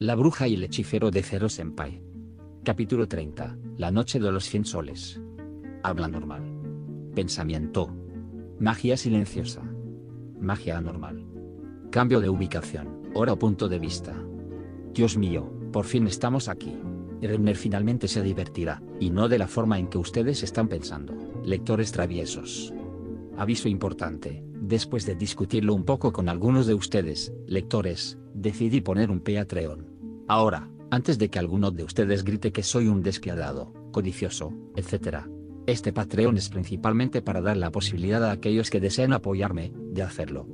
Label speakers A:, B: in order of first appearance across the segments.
A: La bruja y el hechicero de Zero Senpai. Capítulo 30. La noche de los 100 soles. Habla normal. Pensamiento. Magia silenciosa. Magia anormal. Cambio de ubicación, hora o punto de vista. Dios mío, por fin estamos aquí. Renner finalmente se divertirá, y no de la forma en que ustedes están pensando, lectores traviesos. Aviso importante, después de discutirlo un poco con algunos de ustedes, lectores, decidí poner un Patreon. Ahora, antes de que alguno de ustedes grite que soy un despiadado, codicioso, etc. Este Patreon es principalmente para dar la posibilidad a aquellos que deseen apoyarme, de hacerlo.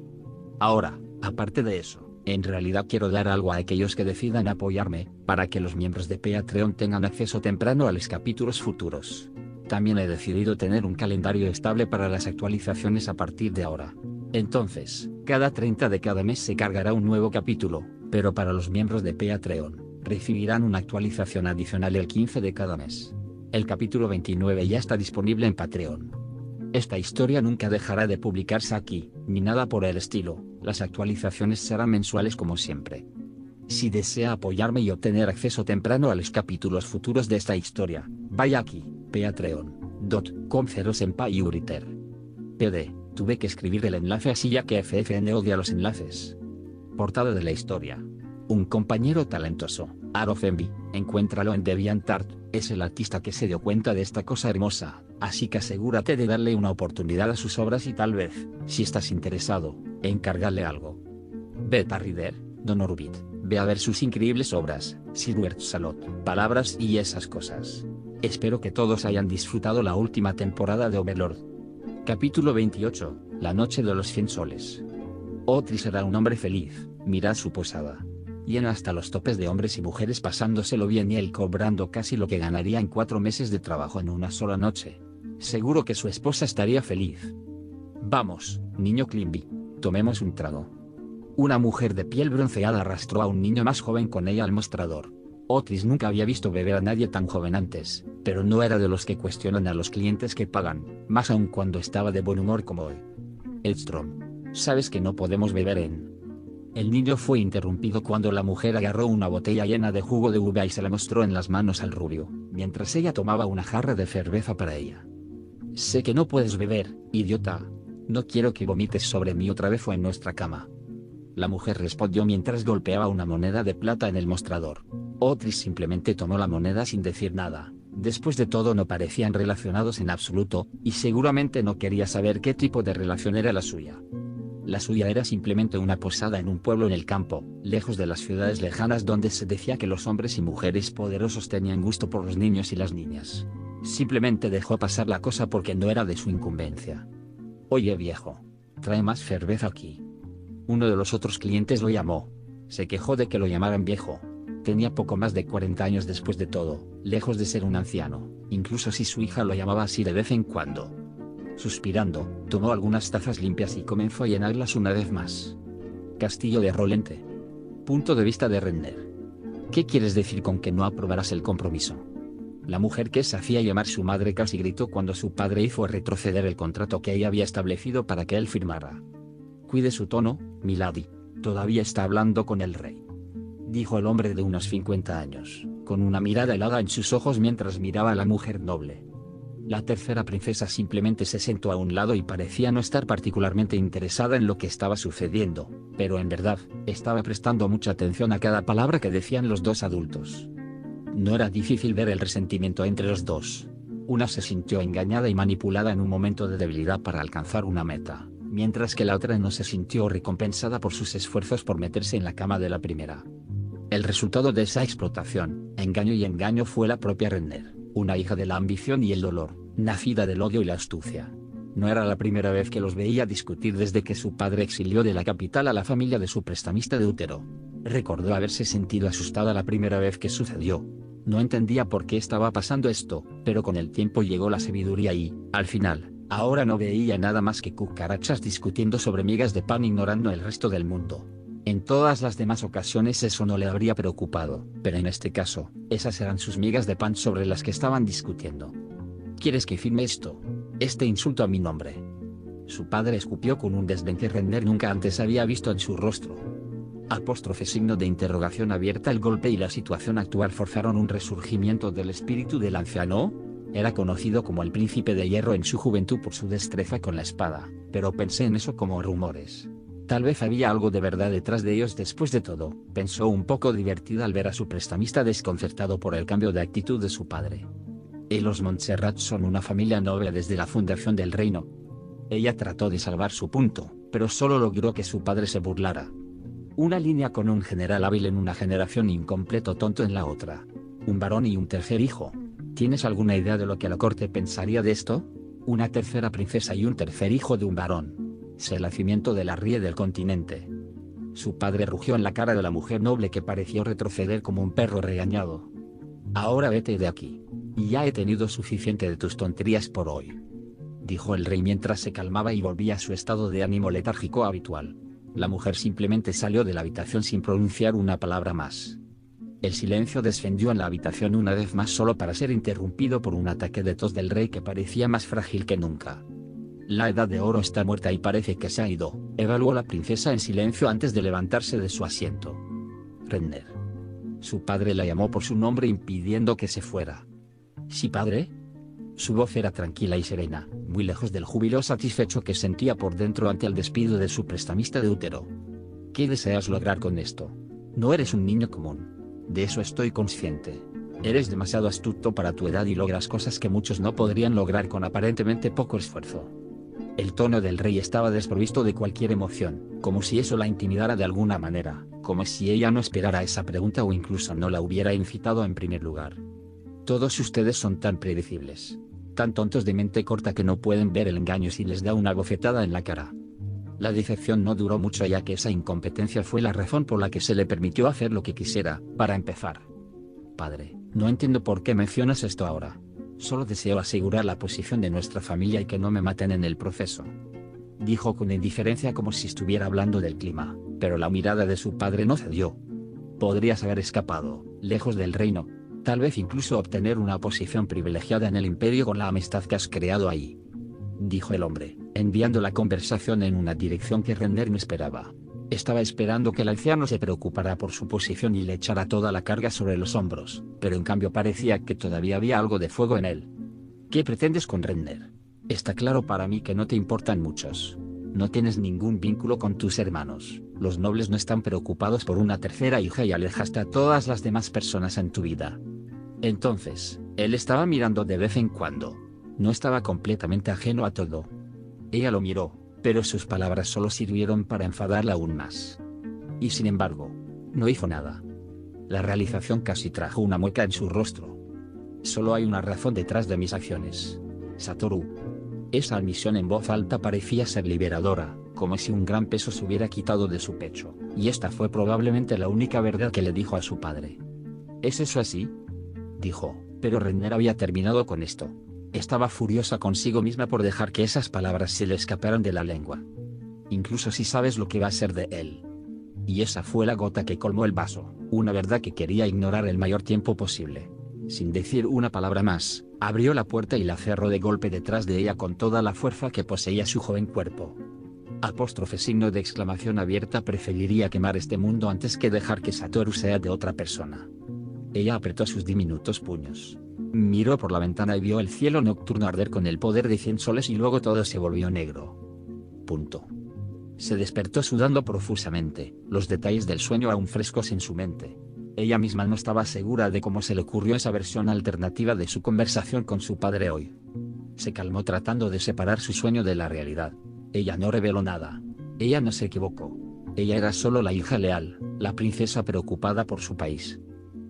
A: Ahora, aparte de eso, en realidad quiero dar algo a aquellos que decidan apoyarme, para que los miembros de Patreon tengan acceso temprano a los capítulos futuros. También he decidido tener un calendario estable para las actualizaciones a partir de ahora. Entonces, cada 30 de cada mes se cargará un nuevo capítulo, pero para los miembros de Patreon, recibirán una actualización adicional el 15 de cada mes. El capítulo 29 ya está disponible en Patreon. Esta historia nunca dejará de publicarse aquí, ni nada por el estilo, las actualizaciones serán mensuales como siempre. Si desea apoyarme y obtener acceso temprano a los capítulos futuros de esta historia, vaya aquí, patreon.com/zerosenpaiuriter. PD, tuve que escribir el enlace así ya que FFN odia los enlaces. Portada de la historia. Un compañero talentoso, Arofenby, encuéntralo en DeviantArt, es el artista que se dio cuenta de esta cosa hermosa, así que asegúrate de darle una oportunidad a sus obras y tal vez, si estás interesado, encargarle algo. Beta Reader, Don Orbit, ve a ver sus increíbles obras, Silver Salot, palabras y esas cosas. Espero que todos hayan disfrutado la última temporada de Overlord. Capítulo 28, la noche de los 100 soles. Otri será un hombre feliz, mirad su posada. Llena hasta los topes de hombres y mujeres pasándoselo bien y él cobrando casi lo que ganaría en 4 meses de trabajo en una sola noche. Seguro que su esposa estaría feliz. Vamos, niño Climby, tomemos un trago. Una mujer de piel bronceada arrastró a un niño más joven con ella al mostrador. Otris nunca había visto beber a nadie tan joven antes, pero no era de los que cuestionan a los clientes que pagan, más aún cuando estaba de buen humor como hoy. Edstrom, sabes que no podemos beber en... El niño fue interrumpido cuando la mujer agarró una botella llena de jugo de uva y se la mostró en las manos al rubio, mientras ella tomaba una jarra de cerveza para ella. Sé que no puedes beber, idiota. No quiero que vomites sobre mí otra vez o en nuestra cama. La mujer respondió mientras golpeaba una moneda de plata en el mostrador. Otris simplemente tomó la moneda sin decir nada. Después de todo no parecían relacionados en absoluto, y seguramente no quería saber qué tipo de relación era la suya. La suya era simplemente una posada en un pueblo en el campo, lejos de las ciudades lejanas donde se decía que los hombres y mujeres poderosos tenían gusto por los niños y las niñas. Simplemente dejó pasar la cosa porque no era de su incumbencia. Oye viejo, trae más cerveza aquí. Uno de los otros clientes lo llamó. Se quejó de que lo llamaran viejo. Tenía poco más de 40 años después de todo, lejos de ser un anciano, incluso si su hija lo llamaba así de vez en cuando. Suspirando, tomó algunas tazas limpias y comenzó a llenarlas una vez más. Castillo de Rolente. Punto de vista de Renner. ¿Qué quieres decir con que no aprobarás el compromiso? La mujer que se hacía llamar su madre casi gritó cuando su padre hizo retroceder el contrato que ella había establecido para que él firmara. Cuide su tono, milady, todavía está hablando con el rey. Dijo el hombre de unos 50 años, con una mirada helada en sus ojos mientras miraba a la mujer noble. La tercera princesa simplemente se sentó a un lado y parecía no estar particularmente interesada en lo que estaba sucediendo, pero en verdad, estaba prestando mucha atención a cada palabra que decían los dos adultos. No era difícil ver el resentimiento entre los dos. Una se sintió engañada y manipulada en un momento de debilidad para alcanzar una meta, mientras que la otra no se sintió recompensada por sus esfuerzos por meterse en la cama de la primera. El resultado de esa explotación, engaño y engaño fue la propia Renner, una hija de la ambición y el dolor, nacida del odio y la astucia. No era la primera vez que los veía discutir desde que su padre exilió de la capital a la familia de su prestamista de útero. Recordó haberse sentido asustada la primera vez que sucedió. No entendía por qué estaba pasando esto, pero con el tiempo llegó la sabiduría y, al final, ahora no veía nada más que cucarachas discutiendo sobre migas de pan ignorando el resto del mundo. En todas las demás ocasiones eso no le habría preocupado, pero en este caso, esas eran sus migas de pan sobre las que estaban discutiendo. ¿Quieres que firme esto? Este insulto a mi nombre. Su padre escupió con un desdén que Renner nunca antes había visto en su rostro. Signo de interrogación abierta. El golpe y la situación actual forzaron un resurgimiento del espíritu del anciano. Era conocido como el Príncipe de Hierro en su juventud por su destreza con la espada, pero pensé en eso como rumores. Tal vez había algo de verdad detrás de ellos después de todo, pensó un poco divertida al ver a su prestamista desconcertado por el cambio de actitud de su padre. Los Montserrat son una familia noble desde la fundación del reino. Ella trató de salvar su punto, pero solo logró que su padre se burlara. Una línea con un general hábil en una generación y un completo tonto en la otra. Un varón y un tercer hijo. ¿Tienes alguna idea de lo que la corte pensaría de esto? Una tercera princesa y un tercer hijo de un varón. Es el nacimiento de la ría del continente. Su padre rugió en la cara de la mujer noble que pareció retroceder como un perro regañado. Ahora vete de aquí. Y ya he tenido suficiente de tus tonterías por hoy, dijo el rey mientras se calmaba y volvía a su estado de ánimo letárgico habitual. La mujer simplemente salió de la habitación sin pronunciar una palabra más. El silencio descendió en la habitación una vez más solo para ser interrumpido por un ataque de tos del rey que parecía más frágil que nunca. La edad de oro está muerta y parece que se ha ido, evaluó la princesa en silencio antes de levantarse de su asiento. Renner. Su padre la llamó por su nombre impidiendo que se fuera. ¿Sí, padre? Su voz era tranquila y serena, muy lejos del júbilo satisfecho que sentía por dentro ante el despido de su prestamista de útero. ¿Qué deseas lograr con esto? No eres un niño común. De eso estoy consciente. Eres demasiado astuto para tu edad y logras cosas que muchos no podrían lograr con aparentemente poco esfuerzo. El tono del rey estaba desprovisto de cualquier emoción, como si eso la intimidara de alguna manera, como si ella no esperara esa pregunta o incluso no la hubiera incitado en primer lugar. Todos ustedes son tan predecibles, tan tontos de mente corta que no pueden ver el engaño si les da una bofetada en la cara. La decepción no duró mucho ya que esa incompetencia fue la razón por la que se le permitió hacer lo que quisiera. Para empezar, padre, no entiendo por qué mencionas esto ahora. Solo deseo asegurar la posición de nuestra familia y que no me maten en el proceso, dijo con indiferencia como si estuviera hablando del clima, pero la mirada de su padre no cedió. Podrías haber escapado, lejos del reino, tal vez incluso obtener una posición privilegiada en el imperio con la amistad que has creado ahí, dijo el hombre, enviando la conversación en una dirección que Renner no esperaba. Estaba esperando que el anciano se preocupara por su posición y le echara toda la carga sobre los hombros, pero en cambio parecía que todavía había algo de fuego en él. ¿Qué pretendes con Renner? Está claro para mí que no te importan muchos. No tienes ningún vínculo con tus hermanos, los nobles no están preocupados por una tercera hija y alejaste a todas las demás personas en tu vida. Entonces, él estaba mirando de vez en cuando. No estaba completamente ajeno a todo. Ella lo miró, pero sus palabras solo sirvieron para enfadarla aún más. Y sin embargo, no hizo nada. La realización casi trajo una mueca en su rostro. Solo hay una razón detrás de mis acciones, Satoru. Esa admisión en voz alta parecía ser liberadora, como si un gran peso se hubiera quitado de su pecho, y esta fue probablemente la única verdad que le dijo a su padre. ¿Es eso así? Dijo, pero Renner había terminado con esto. Estaba furiosa consigo misma por dejar que esas palabras se le escaparan de la lengua. Incluso si sabes lo que va a ser de él. Y esa fue la gota que colmó el vaso, una verdad que quería ignorar el mayor tiempo posible. Sin decir una palabra más, abrió la puerta y la cerró de golpe detrás de ella con toda la fuerza que poseía su joven cuerpo. Signo de exclamación abierta. Preferiría quemar este mundo antes que dejar que Satoru sea de otra persona. Ella apretó sus diminutos puños. Miró por la ventana y vio el cielo nocturno arder con el poder de 100 soles y luego todo se volvió negro. Se despertó sudando profusamente, los detalles del sueño aún frescos en su mente. Ella misma no estaba segura de cómo se le ocurrió esa versión alternativa de su conversación con su padre hoy. Se calmó tratando de separar su sueño de la realidad. Ella no reveló nada. Ella no se equivocó. Ella era solo la hija leal, la princesa preocupada por su país.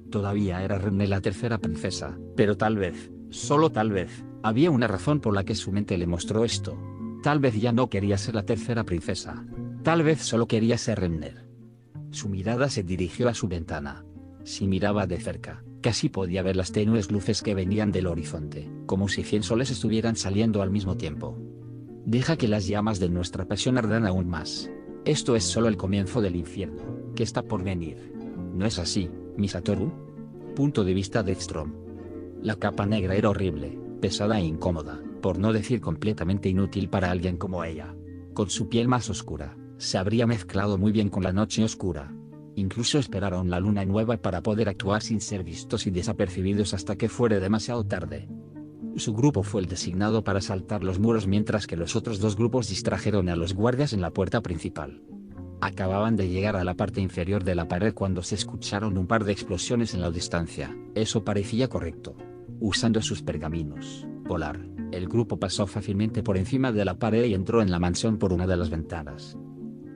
A: Todavía era Renner la tercera princesa, pero tal vez, solo tal vez, había una razón por la que su mente le mostró esto. Tal vez ya no quería ser la tercera princesa. Tal vez solo quería ser Renner. Su mirada se dirigió a su ventana. Si miraba de cerca, casi podía ver las tenues luces que venían del horizonte, como si 100 soles estuvieran saliendo al mismo tiempo. Deja que las llamas de nuestra pasión ardan aún más. Esto es solo el comienzo del infierno, que está por venir. ¿No es así, mi Satoru? Punto de vista de Strom. La capa negra era horrible, pesada e incómoda, por no decir completamente inútil para alguien como ella. Con su piel más oscura, se habría mezclado muy bien con la noche oscura, Incluso esperaron la luna nueva para poder actuar sin ser vistos y desapercibidos hasta que fuera demasiado tarde. Su grupo fue el designado para saltar los muros mientras que los otros dos grupos distrajeron a los guardias en la puerta principal. Acababan de llegar a la parte inferior de la pared cuando se escucharon un par de explosiones en la distancia. Eso parecía correcto. Usando sus pergaminos polar, el grupo pasó fácilmente por encima de la pared y entró en la mansión por una de las ventanas.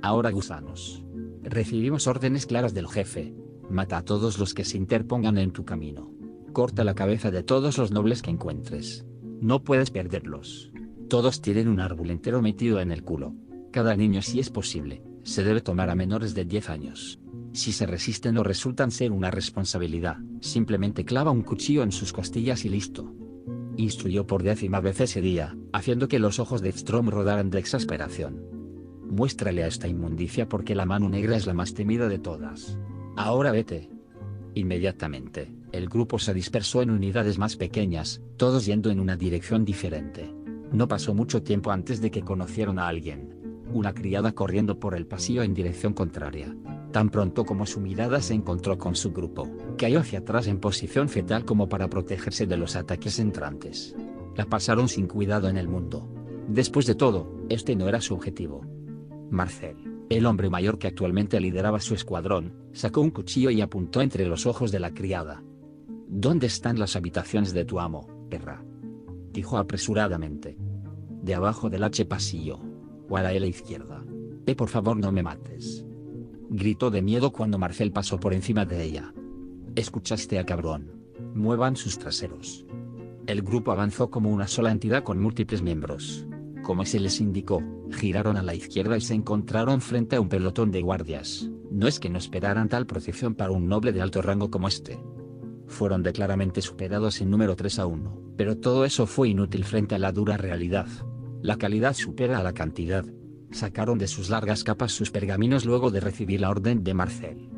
A: Ahora, gusanos. Recibimos órdenes claras del jefe. Mata a todos los que se interpongan en tu camino. Corta la cabeza de todos los nobles que encuentres. No puedes perderlos. Todos tienen un árbol entero metido en el culo. Cada niño, si es posible, se debe tomar a menores de 10 años. Si se resisten o resultan ser una responsabilidad, simplemente clava un cuchillo en sus costillas y listo. Instruyó por 10ª vez ese día, haciendo que los ojos de Strom rodaran de exasperación. Muéstrale a esta inmundicia porque la mano negra es la más temida de todas. Ahora vete. Inmediatamente, el grupo se dispersó en unidades más pequeñas, todos yendo en una dirección diferente. No pasó mucho tiempo antes de que conocieron a alguien. Una criada corriendo por el pasillo en dirección contraria. Tan pronto como su mirada se encontró con su grupo, cayó hacia atrás en posición fetal como para protegerse de los ataques entrantes. La pasaron sin cuidado en el mundo. Después de todo, este no era su objetivo. Marcel, el hombre mayor que actualmente lideraba su escuadrón, sacó un cuchillo y apuntó entre los ojos de la criada. ¿Dónde están las habitaciones de tu amo, perra?, dijo apresuradamente. De abajo del H pasillo. O a la L izquierda. Por favor, no me mates. Gritó de miedo cuando Marcel pasó por encima de ella. ¿Escuchaste a cabrón? Muevan sus traseros. El grupo avanzó como una sola entidad con múltiples miembros. Como se les indicó, giraron a la izquierda y se encontraron frente a un pelotón de guardias. No es que no esperaran tal protección para un noble de alto rango como este. Fueron claramente superados en número 3-1, pero todo eso fue inútil frente a la dura realidad. La calidad supera a la cantidad. Sacaron de sus largas capas sus pergaminos luego de recibir la orden de Marcel.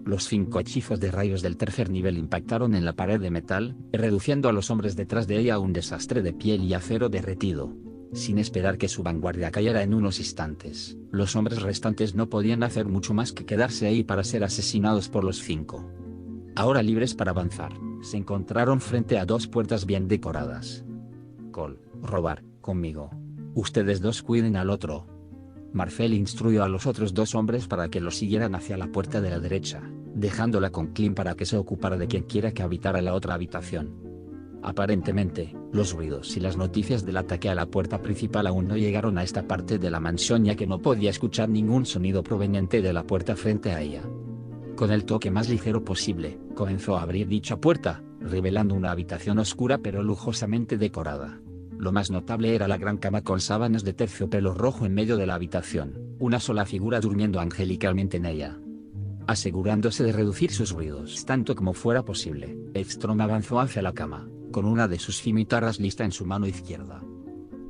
A: Los 5 hechizos de rayos del tercer nivel impactaron en la pared de metal, reduciendo a los hombres detrás de ella a un desastre de piel y acero derretido. Sin esperar que su vanguardia cayera en unos instantes, los hombres restantes no podían hacer mucho más que quedarse ahí para ser asesinados por los 5. Ahora libres para avanzar, se encontraron frente a 2 puertas bien decoradas. Cole, robar, conmigo. Ustedes 2 cuiden al otro. Marcel instruyó a los otros 2 hombres para que lo siguieran hacia la puerta de la derecha, dejándola con Clint para que se ocupara de quien quiera que habitara la otra habitación. Aparentemente, los ruidos y las noticias del ataque a la puerta principal aún no llegaron a esta parte de la mansión, ya que no podía escuchar ningún sonido proveniente de la puerta frente a ella. Con el toque más ligero posible, comenzó a abrir dicha puerta, revelando una habitación oscura pero lujosamente decorada. Lo más notable era la gran cama con sábanas de terciopelo rojo en medio de la habitación, una sola figura durmiendo angelicalmente en ella. Asegurándose de reducir sus ruidos tanto como fuera posible, Strom avanzó hacia la cama, con una de sus cimitarras lista en su mano izquierda.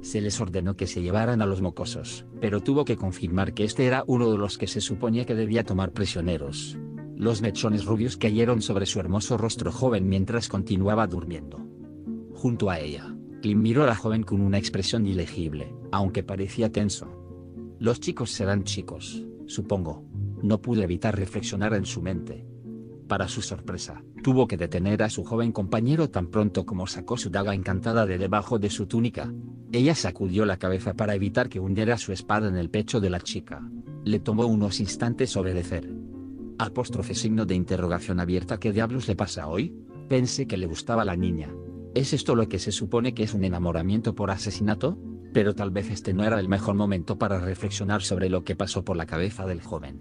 A: Se les ordenó que se llevaran a los mocosos, pero tuvo que confirmar que este era uno de los que se suponía que debía tomar prisioneros. Los mechones rubios cayeron sobre su hermoso rostro joven mientras continuaba durmiendo. Junto a ella, Clint miró a la joven con una expresión ilegible, aunque parecía tenso. Los chicos serán chicos, supongo. No pudo evitar reflexionar en su mente. Para su sorpresa, tuvo que detener a su joven compañero tan pronto como sacó su daga encantada de debajo de su túnica. Ella sacudió la cabeza para evitar que hundiera su espada en el pecho de la chica. Le tomó unos instantes obedecer. Signo de interrogación abierta. ¿Qué diablos le pasa hoy? Pensé que le gustaba la niña. ¿Es esto lo que se supone que es un enamoramiento por asesinato? Pero tal vez este no era el mejor momento para reflexionar sobre lo que pasó por la cabeza del joven.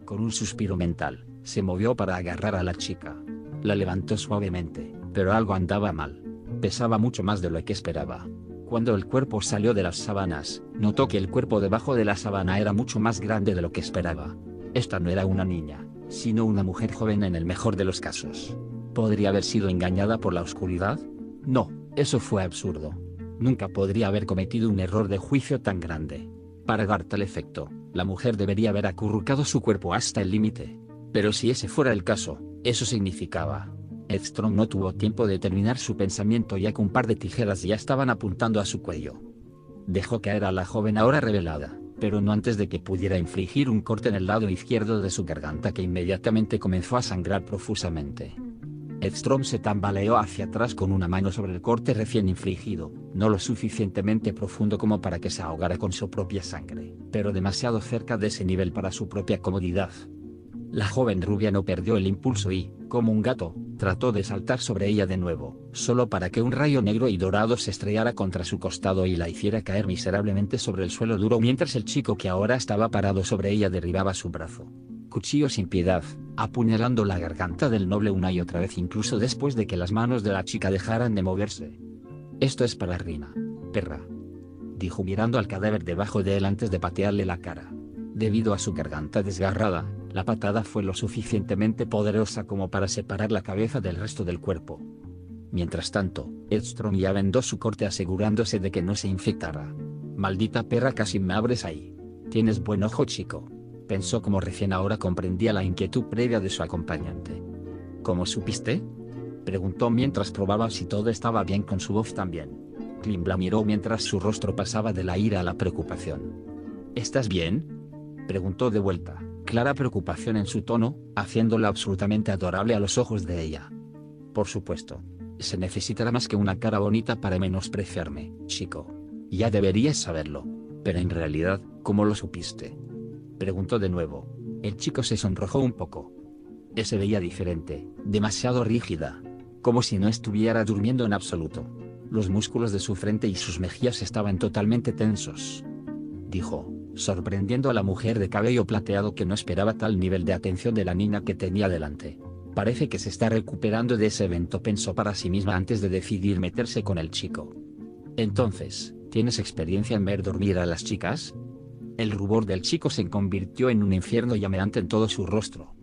A: Con un suspiro mental, se movió para agarrar a la chica. La levantó suavemente, pero algo andaba mal. Pesaba mucho más de lo que esperaba. Cuando el cuerpo salió de las sábanas, notó que el cuerpo debajo de la sábana era mucho más grande de lo que esperaba. Esta no era una niña, sino una mujer joven en el mejor de los casos. ¿Podría haber sido engañada por la oscuridad? No, eso fue absurdo. Nunca podría haber cometido un error de juicio tan grande. Para dar tal efecto, la mujer debería haber acurrucado su cuerpo hasta el límite. Pero si ese fuera el caso, eso significaba. Strom no tuvo tiempo de terminar su pensamiento ya que un par de tijeras ya estaban apuntando a su cuello. Dejó caer a la joven ahora revelada, pero no antes de que pudiera infligir un corte en el lado izquierdo de su garganta que inmediatamente comenzó a sangrar profusamente. Edstrom se tambaleó hacia atrás con una mano sobre el corte recién infligido, no lo suficientemente profundo como para que se ahogara con su propia sangre, pero demasiado cerca de ese nivel para su propia comodidad. La joven rubia no perdió el impulso y, como un gato, trató de saltar sobre ella de nuevo, solo para que un rayo negro y dorado se estrellara contra su costado y la hiciera caer miserablemente sobre el suelo duro mientras el chico que ahora estaba parado sobre ella derribaba su brazo. Cuchillo sin piedad, apuñalando la garganta del noble una y otra vez incluso después de que las manos de la chica dejaran de moverse. «Esto es para Rina, perra», dijo mirando al cadáver debajo de él antes de patearle la cara. Debido a su garganta desgarrada, la patada fue lo suficientemente poderosa como para separar la cabeza del resto del cuerpo. Mientras tanto, Edstrom ya vendó su corte asegurándose de que no se infectara. «Maldita perra, casi me abres ahí. Tienes buen ojo, chico», pensó como recién ahora comprendía la inquietud previa de su acompañante. «¿Cómo supiste?», preguntó mientras probaba si todo estaba bien con su voz también. Klim la miró mientras su rostro pasaba de la ira a la preocupación. «¿Estás bien?», preguntó de vuelta, clara preocupación en su tono, haciéndola absolutamente adorable a los ojos de ella. «Por supuesto. Se necesitará más que una cara bonita para menospreciarme, chico. Ya deberías saberlo. Pero en realidad, ¿cómo lo supiste?», preguntó de nuevo. El chico se sonrojó un poco. Se veía diferente, demasiado rígida, como si no estuviera durmiendo en absoluto. Los músculos de su frente y sus mejillas estaban totalmente tensos. Dijo, sorprendiendo a la mujer de cabello plateado que no esperaba tal nivel de atención de la niña que tenía delante. «Parece que se está recuperando de ese evento», pensó para sí misma antes de decidir meterse con el chico. «Entonces, ¿tienes experiencia en ver dormir a las chicas?». El rubor del chico se convirtió en un infierno llameante en todo su rostro.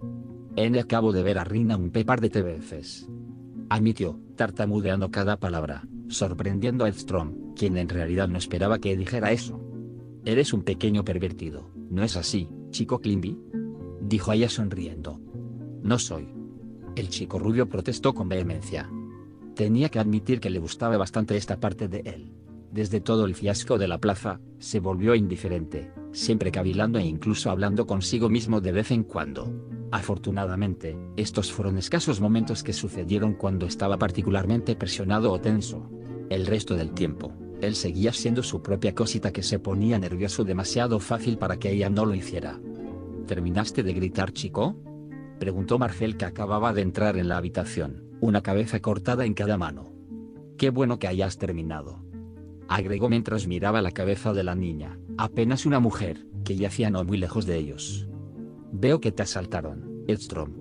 A: «Acabo de ver a Rina un par de veces», admitió, tartamudeando cada palabra, sorprendiendo a Edstrom, quien en realidad no esperaba que dijera eso. «Eres un pequeño pervertido, ¿no es así, chico Klimby?», dijo ella sonriendo. «No soy». El chico rubio protestó con vehemencia. Tenía que admitir que le gustaba bastante esta parte de él. Desde todo el fiasco de la plaza, se volvió indiferente, siempre cavilando e incluso hablando consigo mismo de vez en cuando. Afortunadamente, estos fueron escasos momentos que sucedieron cuando estaba particularmente presionado o tenso. El resto del tiempo, él seguía siendo su propia cosita que se ponía nervioso demasiado fácil para que ella no lo hiciera. «¿Terminaste de gritar, chico?», preguntó Marcel, que acababa de entrar en la habitación, una cabeza cortada en cada mano. «Qué bueno que hayas terminado», agregó mientras miraba la cabeza de la niña, apenas una mujer, que yacía no muy lejos de ellos. «Veo que te asaltaron, Edstrom»,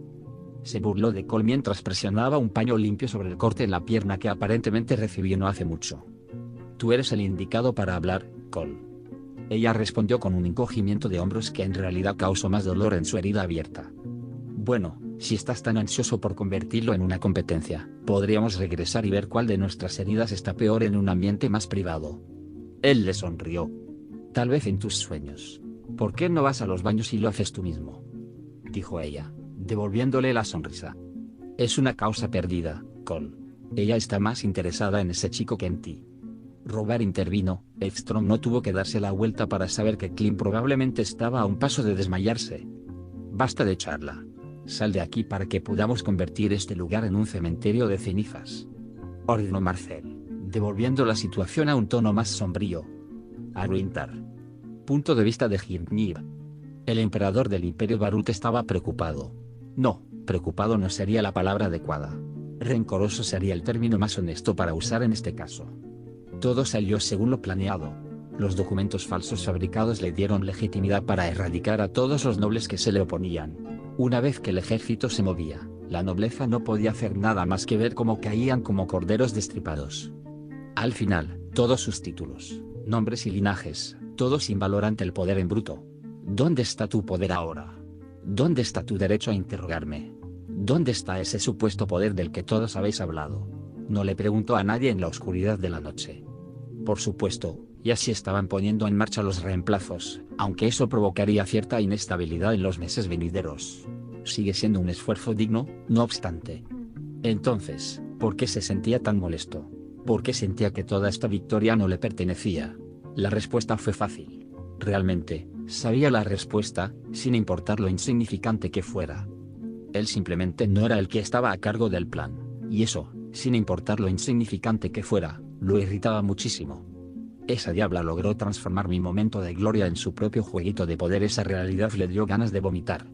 A: se burló de Cole mientras presionaba un paño limpio sobre el corte en la pierna que aparentemente recibió no hace mucho. «Tú eres el indicado para hablar, Cole». Ella respondió con un encogimiento de hombros que en realidad causó más dolor en su herida abierta. «Bueno, si estás tan ansioso por convertirlo en una competencia, podríamos regresar y ver cuál de nuestras heridas está peor en un ambiente más privado». Él le sonrió. «Tal vez en tus sueños. ¿Por qué no vas a los baños y lo haces tú mismo?», dijo ella, devolviéndole la sonrisa. «Es una causa perdida, Cole. Ella está más interesada en ese chico que en ti». Robert intervino. Edstrom no tuvo que darse la vuelta para saber que Klim probablemente estaba a un paso de desmayarse. «Basta de charla. Sal de aquí para que podamos convertir este lugar en un cementerio de cenizas», ordenó Marcel, devolviendo la situación a un tono más sombrío. «Arruinar». Punto de vista de Girnir. El emperador del Imperio Barut estaba preocupado. No, preocupado no sería la palabra adecuada. Rencoroso sería el término más honesto para usar en este caso. Todo salió según lo planeado. Los documentos falsos fabricados le dieron legitimidad para erradicar a todos los nobles que se le oponían. Una vez que el ejército se movía, la nobleza no podía hacer nada más que ver cómo caían como corderos destripados. Al final, todos sus títulos, nombres y linajes, todo sin valor ante el poder en bruto. ¿Dónde está tu poder ahora? ¿Dónde está tu derecho a interrogarme? ¿Dónde está ese supuesto poder del que todos habéis hablado? No le preguntó a nadie en la oscuridad de la noche. Por supuesto, ya se estaban poniendo en marcha los reemplazos, aunque eso provocaría cierta inestabilidad en los meses venideros. Sigue siendo un esfuerzo digno, no obstante. Entonces, ¿por qué se sentía tan molesto? ¿Por qué sentía que toda esta victoria no le pertenecía? La respuesta fue fácil. Realmente, sabía la respuesta, sin importar lo insignificante que fuera. Él simplemente no era el que estaba a cargo del plan, y eso, sin importar lo insignificante que fuera, lo irritaba muchísimo. Esa diabla logró transformar mi momento de gloria en su propio jueguito de poder. Esa realidad le dio ganas de vomitar.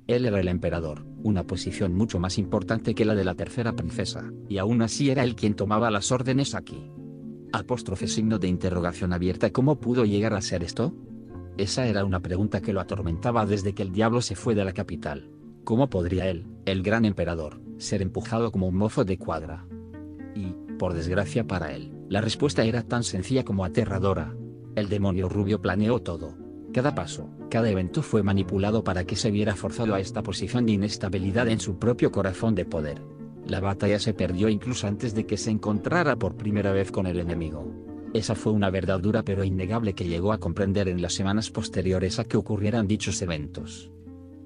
A: Él era el emperador, una posición mucho más importante que la de la tercera princesa, y aún así era él quien tomaba las órdenes aquí. Apóstrofe signo de interrogación abierta. ¿Cómo pudo llegar a ser esto? Esa era una pregunta que lo atormentaba desde que el diablo se fue de la capital. ¿Cómo podría él, el gran emperador, ser empujado como un mozo de cuadra? Y, por desgracia para él, la respuesta era tan sencilla como aterradora. El demonio rubio planeó todo. Cada paso, cada evento fue manipulado para que se viera forzado a esta posición de inestabilidad en su propio corazón de poder. La batalla se perdió incluso antes de que se encontrara por primera vez con el enemigo. Esa fue una verdad dura pero innegable que llegó a comprender en las semanas posteriores a que ocurrieran dichos eventos.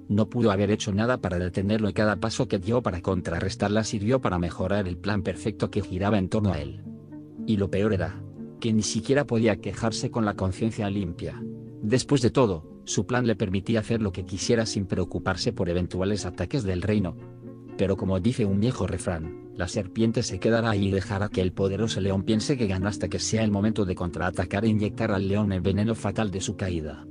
A: No pudo haber hecho nada para detenerlo y cada paso que dio para contrarrestarla sirvió para mejorar el plan perfecto que giraba en torno a él. Y lo peor era, que ni siquiera podía quejarse con la conciencia limpia. Después de todo, su plan le permitía hacer lo que quisiera sin preocuparse por eventuales ataques del reino. Pero como dice un viejo refrán, la serpiente se quedará ahí y dejará que el poderoso león piense que ganó hasta que sea el momento de contraatacar e inyectar al león el veneno fatal de su caída.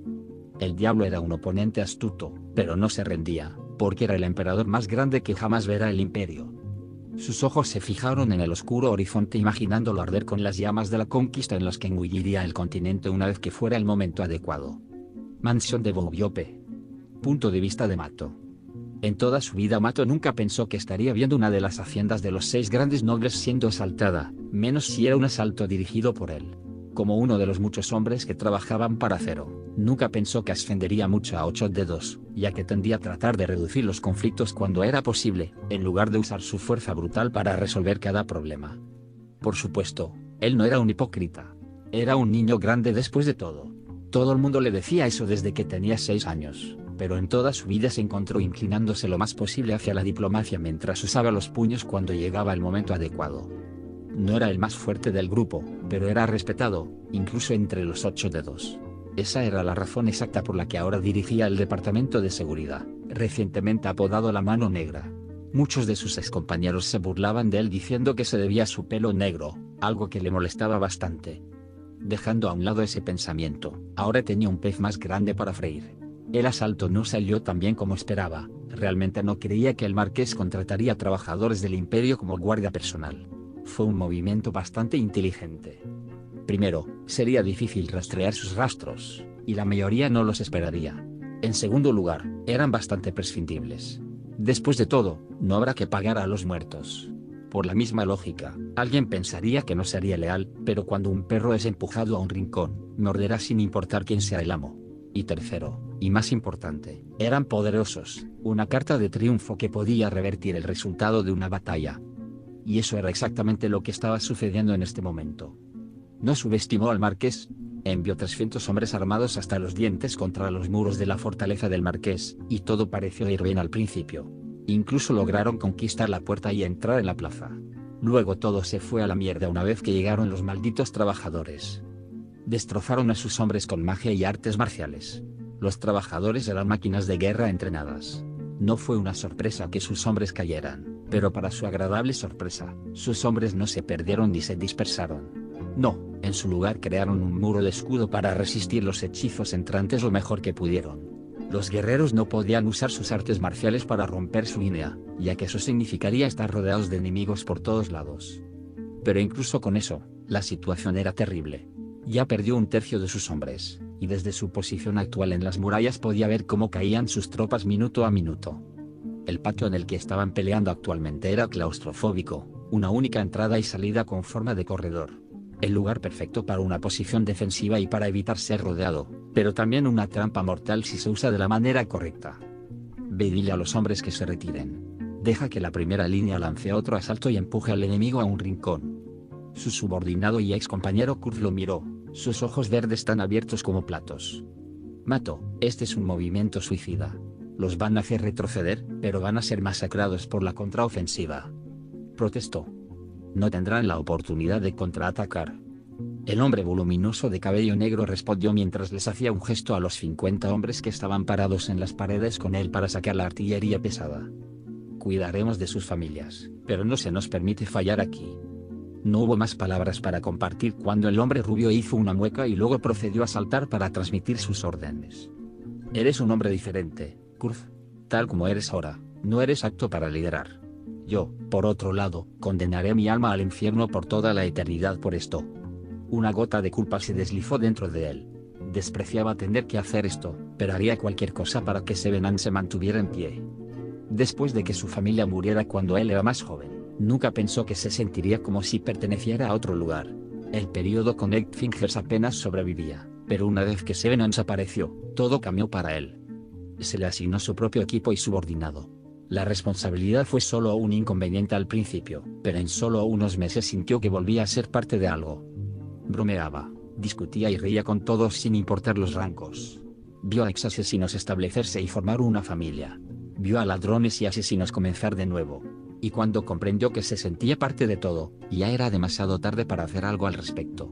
A: El diablo era un oponente astuto, pero no se rendía, porque era el emperador más grande que jamás verá el imperio. Sus ojos se fijaron en el oscuro horizonte imaginándolo arder con las llamas de la conquista en las que engulliría el continente una vez que fuera el momento adecuado. Mansión de Boubiope. Punto de vista de Mato. En toda su vida Mato nunca pensó que estaría viendo una de las haciendas de los 6 grandes nobles siendo asaltada, menos si era un asalto dirigido por él. Como uno de los muchos hombres que trabajaban para Zero, nunca pensó que ascendería mucho a 8 dedos, ya que tendía a tratar de reducir los conflictos cuando era posible, en lugar de usar su fuerza brutal para resolver cada problema. Por supuesto, él no era un hipócrita. Era un niño grande después de todo. Todo el mundo le decía eso desde que tenía 6 años, pero en toda su vida se encontró inclinándose lo más posible hacia la diplomacia mientras usaba los puños cuando llegaba el momento adecuado. No era el más fuerte del grupo, pero era respetado, incluso entre los 8 dedos. Esa era la razón exacta por la que ahora dirigía el Departamento de Seguridad, recientemente apodado la Mano Negra. Muchos de sus excompañeros se burlaban de él diciendo que se debía a su pelo negro, algo que le molestaba bastante. Dejando a un lado ese pensamiento, ahora tenía un pez más grande para freír. El asalto no salió tan bien como esperaba. Realmente no creía que el marqués contrataría trabajadores del imperio como guardia personal. Fue un movimiento bastante inteligente. Primero, sería difícil rastrear sus rastros, y la mayoría no los esperaría. En segundo lugar, eran bastante prescindibles. Después de todo, no habrá que pagar a los muertos. Por la misma lógica, alguien pensaría que no sería leal, pero cuando un perro es empujado a un rincón, morderá sin importar quién sea el amo. Y tercero, y más importante, eran poderosos, una carta de triunfo que podía revertir el resultado de una batalla. Y eso era exactamente lo que estaba sucediendo en este momento. No subestimó al marqués. Envió 300 hombres armados hasta los dientes contra los muros de la fortaleza del marqués, y todo pareció ir bien al principio. Incluso lograron conquistar la puerta y entrar en la plaza. Luego todo se fue a la mierda una vez que llegaron los malditos trabajadores. Destrozaron a sus hombres con magia y artes marciales. Los trabajadores eran máquinas de guerra entrenadas. No fue una sorpresa que sus hombres cayeran, pero para su agradable sorpresa, sus hombres no se perdieron ni se dispersaron. No, en su lugar crearon un muro de escudo para resistir los hechizos entrantes lo mejor que pudieron. Los guerreros no podían usar sus artes marciales para romper su línea, ya que eso significaría estar rodeados de enemigos por todos lados. Pero incluso con eso, la situación era terrible. Ya perdió un tercio de sus hombres, y desde su posición actual en las murallas podía ver cómo caían sus tropas minuto a minuto. El patio en el que estaban peleando actualmente era claustrofóbico, una única entrada y salida con forma de corredor. El lugar perfecto para una posición defensiva y para evitar ser rodeado, pero también una trampa mortal si se usa de la manera correcta. Ve y dile a los hombres que se retiren. Deja que la primera línea lance otro asalto y empuje al enemigo a un rincón. Su subordinado y ex compañero Kurt lo miró, sus ojos verdes tan abiertos como platos. Mato, este es un movimiento suicida. Los van a hacer retroceder, pero van a ser masacrados por la contraofensiva. Protestó. No tendrán la oportunidad de contraatacar. El hombre voluminoso de cabello negro respondió mientras les hacía un gesto a los 50 hombres que estaban parados en las paredes con él para sacar la artillería pesada. Cuidaremos de sus familias, pero no se nos permite fallar aquí. No hubo más palabras para compartir cuando el hombre rubio hizo una mueca y luego procedió a saltar para transmitir sus órdenes. Eres un hombre diferente, Kurt. Tal como eres ahora, no eres apto para liderar. Yo, por otro lado, condenaré mi alma al infierno por toda la eternidad por esto. Una gota de culpa se deslizó dentro de él. Despreciaba tener que hacer esto, pero haría cualquier cosa para que Sevenan se mantuviera en pie. Después de que su familia muriera cuando él era más joven, nunca pensó que se sentiría como si perteneciera a otro lugar. El período con Eight Fingers apenas sobrevivía, pero una vez que Sevenan apareció, todo cambió para él. Se le asignó su propio equipo y subordinado. La responsabilidad fue solo un inconveniente al principio, pero en solo unos meses sintió que volvía a ser parte de algo. Bromeaba, discutía y reía con todos sin importar los rangos. Vio a ex-asesinos establecerse y formar una familia. Vio a ladrones y asesinos comenzar de nuevo. Y cuando comprendió que se sentía parte de todo, ya era demasiado tarde para hacer algo al respecto.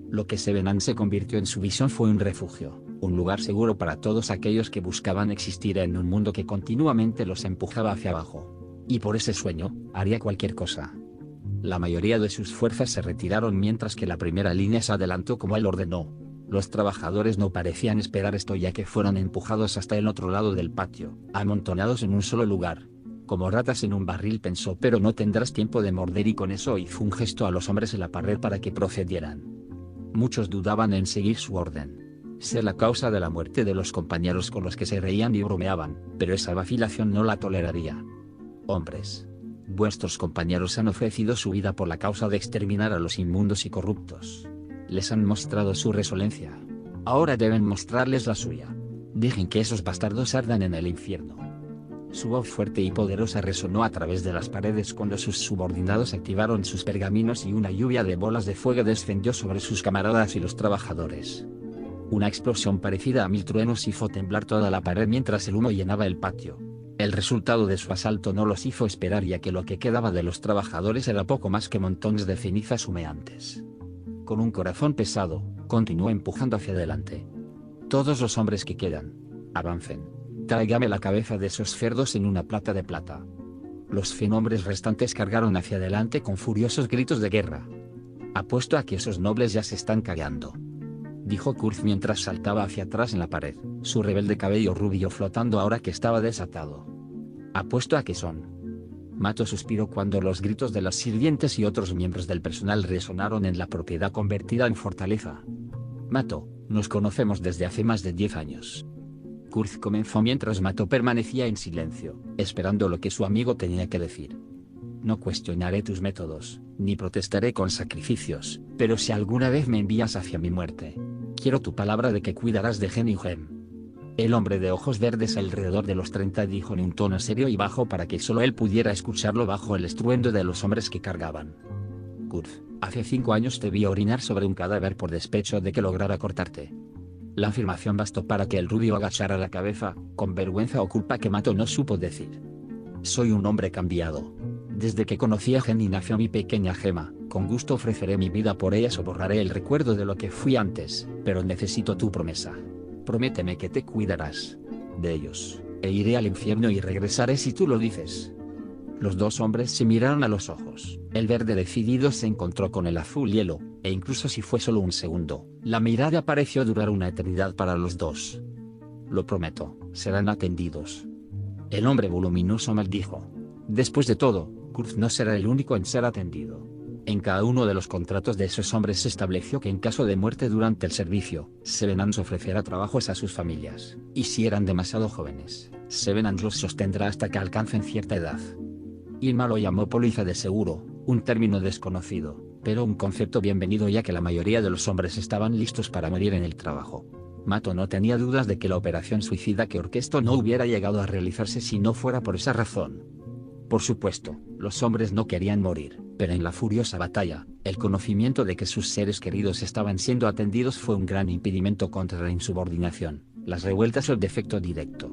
A: Lo que Sevenan se convirtió en su visión fue un refugio, un lugar seguro para todos aquellos que buscaban existir en un mundo que continuamente los empujaba hacia abajo. Y por ese sueño, haría cualquier cosa. La mayoría de sus fuerzas se retiraron mientras que la primera línea se adelantó como él ordenó. Los trabajadores no parecían esperar esto ya que fueron empujados hasta el otro lado del patio, amontonados en un solo lugar. Como ratas en un barril pensó, pero no tendrás tiempo de morder, y con eso hizo un gesto a los hombres en la pared para que procedieran. Muchos dudaban en seguir su orden. Ser la causa de la muerte de los compañeros con los que se reían y bromeaban, pero esa vacilación no la toleraría. Hombres. Vuestros compañeros han ofrecido su vida por la causa de exterminar a los inmundos y corruptos. Les han mostrado su resolencia. Ahora deben mostrarles la suya. Dejen que esos bastardos ardan en el infierno. Su voz fuerte y poderosa resonó a través de las paredes cuando sus subordinados activaron sus pergaminos y una lluvia de bolas de fuego descendió sobre sus camaradas y los trabajadores. Una explosión parecida a 1000 truenos hizo temblar toda la pared mientras el humo llenaba el patio. El resultado de su asalto no los hizo esperar, ya que lo que quedaba de los trabajadores era poco más que montones de cenizas humeantes. Con un corazón pesado, continuó empujando hacia adelante. Todos los hombres que quedan, avancen. Tráigame la cabeza de esos cerdos en una plata de plata. Los 100 hombres restantes cargaron hacia adelante con furiosos gritos de guerra. Apuesto a que esos nobles ya se están cagando, dijo Kurt mientras saltaba hacia atrás en la pared, su rebelde cabello rubio flotando ahora que estaba desatado. Apuesto a que son. Mato suspiró cuando los gritos de las sirvientes y otros miembros del personal resonaron en la propiedad convertida en fortaleza. Mato, nos conocemos desde hace más de 10 años. Kurt comenzó mientras Mato permanecía en silencio, esperando lo que su amigo tenía que decir. No cuestionaré tus métodos, ni protestaré con sacrificios, pero si alguna vez me envías hacia mi muerte, quiero tu palabra de que cuidarás de Gen y Gem. El hombre de ojos verdes alrededor de los 30 dijo en un tono serio y bajo para que solo él pudiera escucharlo bajo el estruendo de los hombres que cargaban. Kurt, hace 5 años te vi orinar sobre un cadáver por despecho de que lograra cortarte. La afirmación bastó para que el rubio agachara la cabeza, con vergüenza o culpa que Mato no supo decir. Soy un hombre cambiado. Desde que conocí a Gen y nació mi pequeña Gema, con gusto ofreceré mi vida por ellas o borraré el recuerdo de lo que fui antes, pero necesito tu promesa. Prométeme que te cuidarás de ellos, e iré al infierno y regresaré si tú lo dices. Los dos hombres se miraron a los ojos. El verde decidido se encontró con el azul hielo, e incluso si fue solo un segundo, la mirada pareció durar una eternidad para los dos. Lo prometo, serán atendidos. El hombre voluminoso maldijo. Después de todo, Kurt no será el único en ser atendido. En cada uno de los contratos de esos hombres se estableció que en caso de muerte durante el servicio, Sevenans ofrecerá trabajos a sus familias, y si eran demasiado jóvenes, Sevenans los sostendrá hasta que alcancen cierta edad. Ilma lo llamó póliza de seguro, un término desconocido, pero un concepto bienvenido ya que la mayoría de los hombres estaban listos para morir en el trabajo. Mato no tenía dudas de que la operación suicida que orquestó no hubiera llegado a realizarse si no fuera por esa razón. Por supuesto, los hombres no querían morir, pero en la furiosa batalla, el conocimiento de que sus seres queridos estaban siendo atendidos fue un gran impedimento contra la insubordinación, las revueltas o el defecto directo.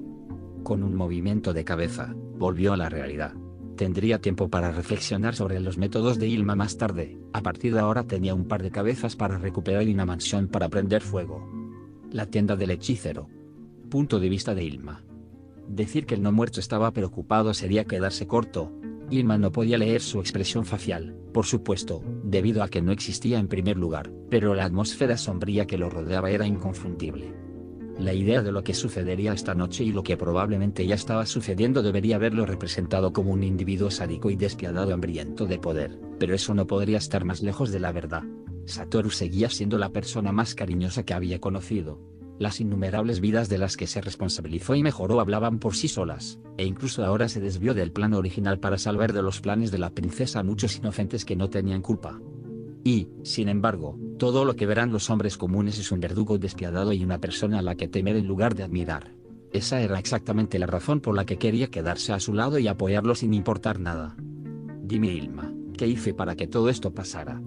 A: Con un movimiento de cabeza, volvió a la realidad. tendría tiempo para reflexionar sobre los métodos de Ilma más tarde. A partir de ahora tenía un par de cabezas para recuperar y una mansión para prender fuego. La tienda del hechicero. Punto de vista de Ilma. Decir que el no muerto estaba preocupado sería quedarse corto. Ilma no podía leer su expresión facial, por supuesto, debido a que no existía en primer lugar, pero la atmósfera sombría que lo rodeaba era inconfundible. La idea de lo que sucedería esta noche y lo que probablemente ya estaba sucediendo debería haberlo representado como un individuo sádico y despiadado hambriento de poder, pero eso no podría estar más lejos de la verdad. Satoru seguía siendo la persona más cariñosa que había conocido. Las innumerables vidas de las que se responsabilizó y mejoró hablaban por sí solas, e incluso ahora se desvió del plan original para salvar de los planes de la princesa a muchos inocentes que no tenían culpa. Y, sin embargo, todo lo que verán los hombres comunes es un verdugo despiadado y una persona a la que temer en lugar de admirar. Esa era exactamente la razón por la que quería quedarse a su lado y apoyarlo sin importar nada. Dime, Ilma, ¿qué hice para que todo esto pasara?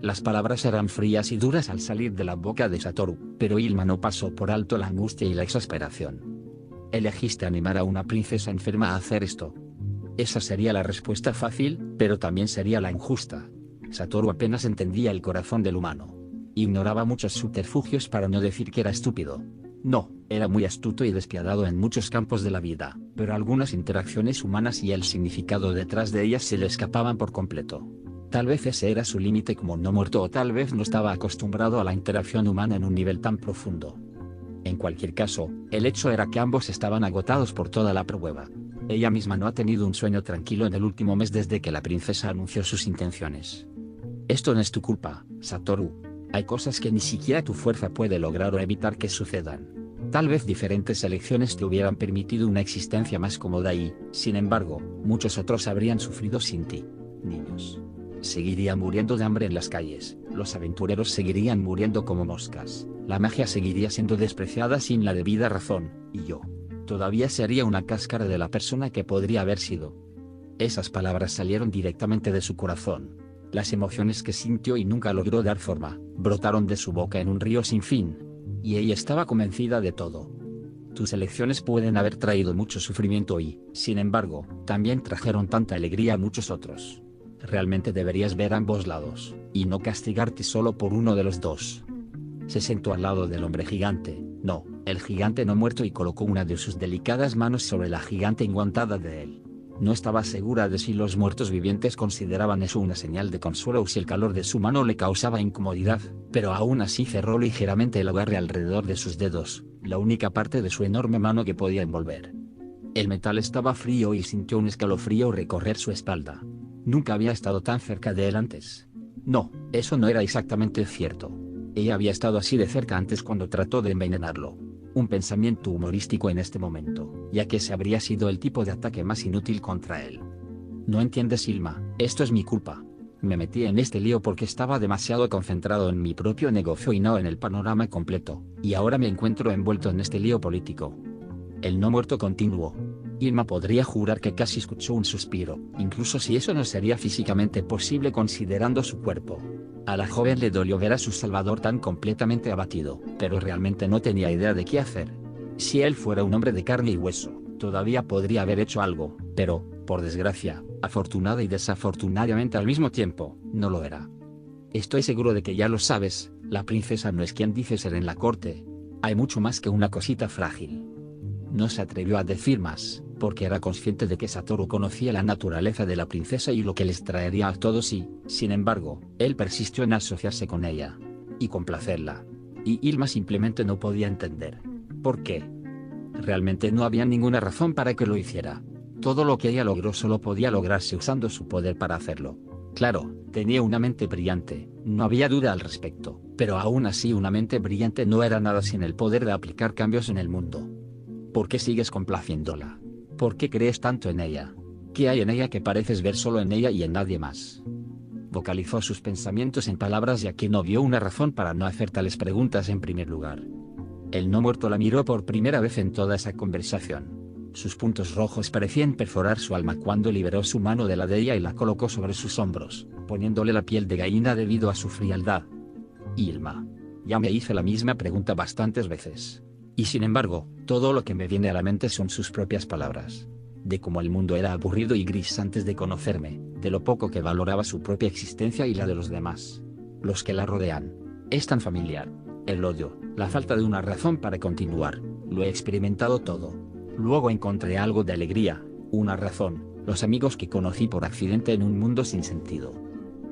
A: Las palabras eran frías y duras al salir de la boca de Satoru, pero Ilma no pasó por alto la angustia y la exasperación. Elegiste animar a una princesa enferma a hacer esto. Esa sería la respuesta fácil, pero también sería la injusta. Satoru apenas entendía el corazón del humano. Ignoraba muchos subterfugios para no decir que era estúpido. No, era muy astuto y despiadado en muchos campos de la vida, pero algunas interacciones humanas y el significado detrás de ellas se le escapaban por completo. Tal vez ese era su límite como no muerto o tal vez no estaba acostumbrado a la interacción humana en un nivel tan profundo. En cualquier caso, el hecho era que ambos estaban agotados por toda la prueba. Ella misma no ha tenido un sueño tranquilo en el último mes desde que la princesa anunció sus intenciones. Esto no es tu culpa, Satoru. Hay cosas que ni siquiera tu fuerza puede lograr o evitar que sucedan. Tal vez diferentes elecciones te hubieran permitido una existencia más cómoda y, sin embargo, muchos otros habrían sufrido sin ti. Niños seguirían muriendo de hambre en las calles, los aventureros seguirían muriendo como moscas, la magia seguiría siendo despreciada sin la debida razón, y yo todavía sería una cáscara de la persona que podría haber sido. Esas palabras salieron directamente de su corazón. Las emociones que sintió y nunca logró dar forma, brotaron de su boca en un río sin fin. Y ella estaba convencida de todo. Tus elecciones pueden haber traído mucho sufrimiento y, sin embargo, también trajeron tanta alegría a muchos otros. Realmente deberías ver ambos lados, y no castigarte solo por uno de los dos. Se sentó al lado del hombre gigante, no, el gigante no muerto y colocó una de sus delicadas manos sobre la gigante enguantada de él. No estaba segura de si los muertos vivientes consideraban eso una señal de consuelo o si el calor de su mano le causaba incomodidad, pero aún así cerró ligeramente el agarre alrededor de sus dedos, la única parte de su enorme mano que podía envolver. El metal estaba frío y sintió un escalofrío recorrer su espalda. Nunca había estado tan cerca de él antes. No, eso no era exactamente cierto. Ella había estado así de cerca antes cuando trató de envenenarlo. Un pensamiento humorístico en este momento, ya que ese habría sido el tipo de ataque más inútil contra él. No entiendes, Ilma, esto es mi culpa. Me metí en este lío porque estaba demasiado concentrado en mi propio negocio y no en el panorama completo, y ahora me encuentro envuelto en este lío político. El no muerto continuó. Ilma podría jurar que casi escuchó un suspiro, incluso si eso no sería físicamente posible considerando su cuerpo. A la joven le dolió ver a su salvador tan completamente abatido, pero realmente no tenía idea de qué hacer. Si él fuera un hombre de carne y hueso, todavía podría haber hecho algo, pero, por desgracia, afortunada y desafortunadamente al mismo tiempo, no lo era. Estoy seguro de que ya lo sabes, la princesa no es quien dice ser en la corte. Hay mucho más que una cosita frágil. No se atrevió a decir más, porque era consciente de que Satoru conocía la naturaleza de la princesa y lo que les traería a todos y, sin embargo, él persistió en asociarse con ella y complacerla. Y Ilma simplemente no podía entender por qué. Realmente no había ninguna razón para que lo hiciera. Todo lo que ella logró solo podía lograrse usando su poder para hacerlo. Claro, tenía una mente brillante, no había duda al respecto, pero aún así una mente brillante no era nada sin el poder de aplicar cambios en el mundo. ¿Por qué sigues complaciéndola? ¿Por qué crees tanto en ella? ¿Qué hay en ella que pareces ver solo en ella y en nadie más? Vocalizó sus pensamientos en palabras ya que no vio una razón para no hacer tales preguntas en primer lugar. El no muerto la miró por primera vez en toda esa conversación. Sus puntos rojos parecían perforar su alma cuando liberó su mano de la de ella y la colocó sobre sus hombros, poniéndole la piel de gallina debido a su frialdad. Ilma, ya me hice la misma pregunta bastantes veces. Y sin embargo, todo lo que me viene a la mente son sus propias palabras. de cómo el mundo era aburrido y gris antes de conocerme, de lo poco que valoraba su propia existencia y la de los demás. Los que la rodean. Es tan familiar. El odio, la falta de una razón para continuar, lo he experimentado todo. Luego encontré algo de alegría, una razón, los amigos que conocí por accidente en un mundo sin sentido.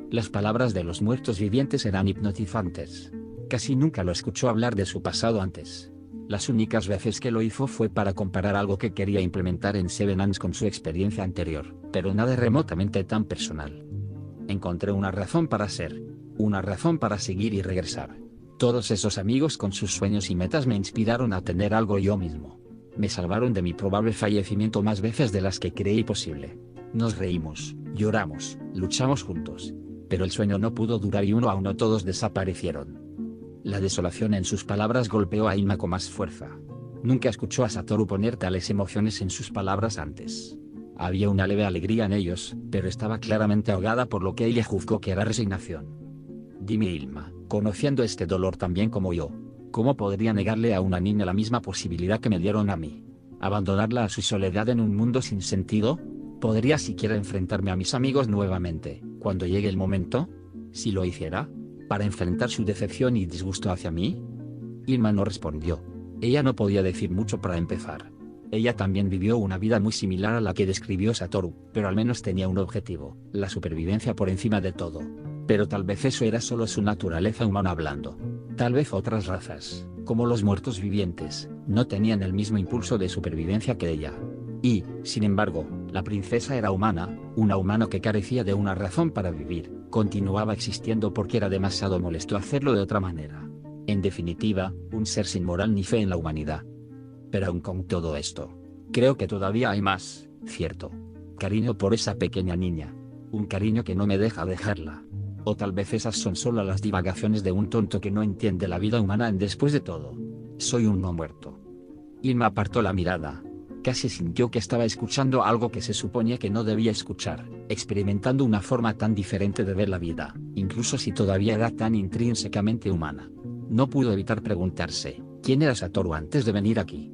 A: Las palabras de los muertos vivientes eran hipnotizantes. Casi nunca lo escuchó hablar de su pasado antes. Las únicas veces que lo hizo fue para comparar algo que quería implementar en Seven Ans con su experiencia anterior, pero nada remotamente tan personal. Encontré una razón para ser, una razón para seguir y regresar. Todos esos amigos con sus sueños y metas me inspiraron a tener algo yo mismo. Me salvaron de mi probable fallecimiento más veces de las que creí posible. Nos reímos, lloramos, luchamos juntos. Pero el sueño no pudo durar y uno a uno todos desaparecieron. La desolación en sus palabras golpeó a Ilma con más fuerza. Nunca escuchó a Satoru poner tales emociones en sus palabras antes. Había una leve alegría en ellos, pero estaba claramente ahogada por lo que ella juzgó que era resignación. Dime Ilma, conociendo este dolor tan bien como yo, ¿cómo podría negarle a una niña la misma posibilidad que me dieron a mí? ¿Abandonarla a su soledad en un mundo sin sentido? ¿Podría siquiera enfrentarme a mis amigos nuevamente, cuando llegue el momento? Si lo hiciera, ¿para enfrentar su decepción y disgusto hacia mí? Ilma no respondió. Ella no podía decir mucho para empezar. Ella también vivió una vida muy similar a la que describió Satoru, pero al menos tenía un objetivo, la supervivencia por encima de todo. Pero tal vez eso era solo su naturaleza humana hablando. Tal vez otras razas, como los muertos vivientes, no tenían el mismo impulso de supervivencia que ella. Y, sin embargo, la princesa era humana, una humana que carecía de una razón para vivir, continuaba existiendo porque era demasiado molesto hacerlo de otra manera. En definitiva, un ser sin moral ni fe en la humanidad. Pero aun con todo esto, creo que todavía hay más, cierto. Cariño por esa pequeña niña. Un cariño que no me deja dejarla. O tal vez esas son solo las divagaciones de un tonto que no entiende la vida humana en después de todo. Soy un no muerto. Ilma apartó la mirada. Casi sintió que estaba escuchando algo que se suponía que no debía escuchar, experimentando una forma tan diferente de ver la vida, incluso si todavía era tan intrínsecamente humana. No pudo evitar preguntarse, ¿quién era Satoru antes de venir aquí?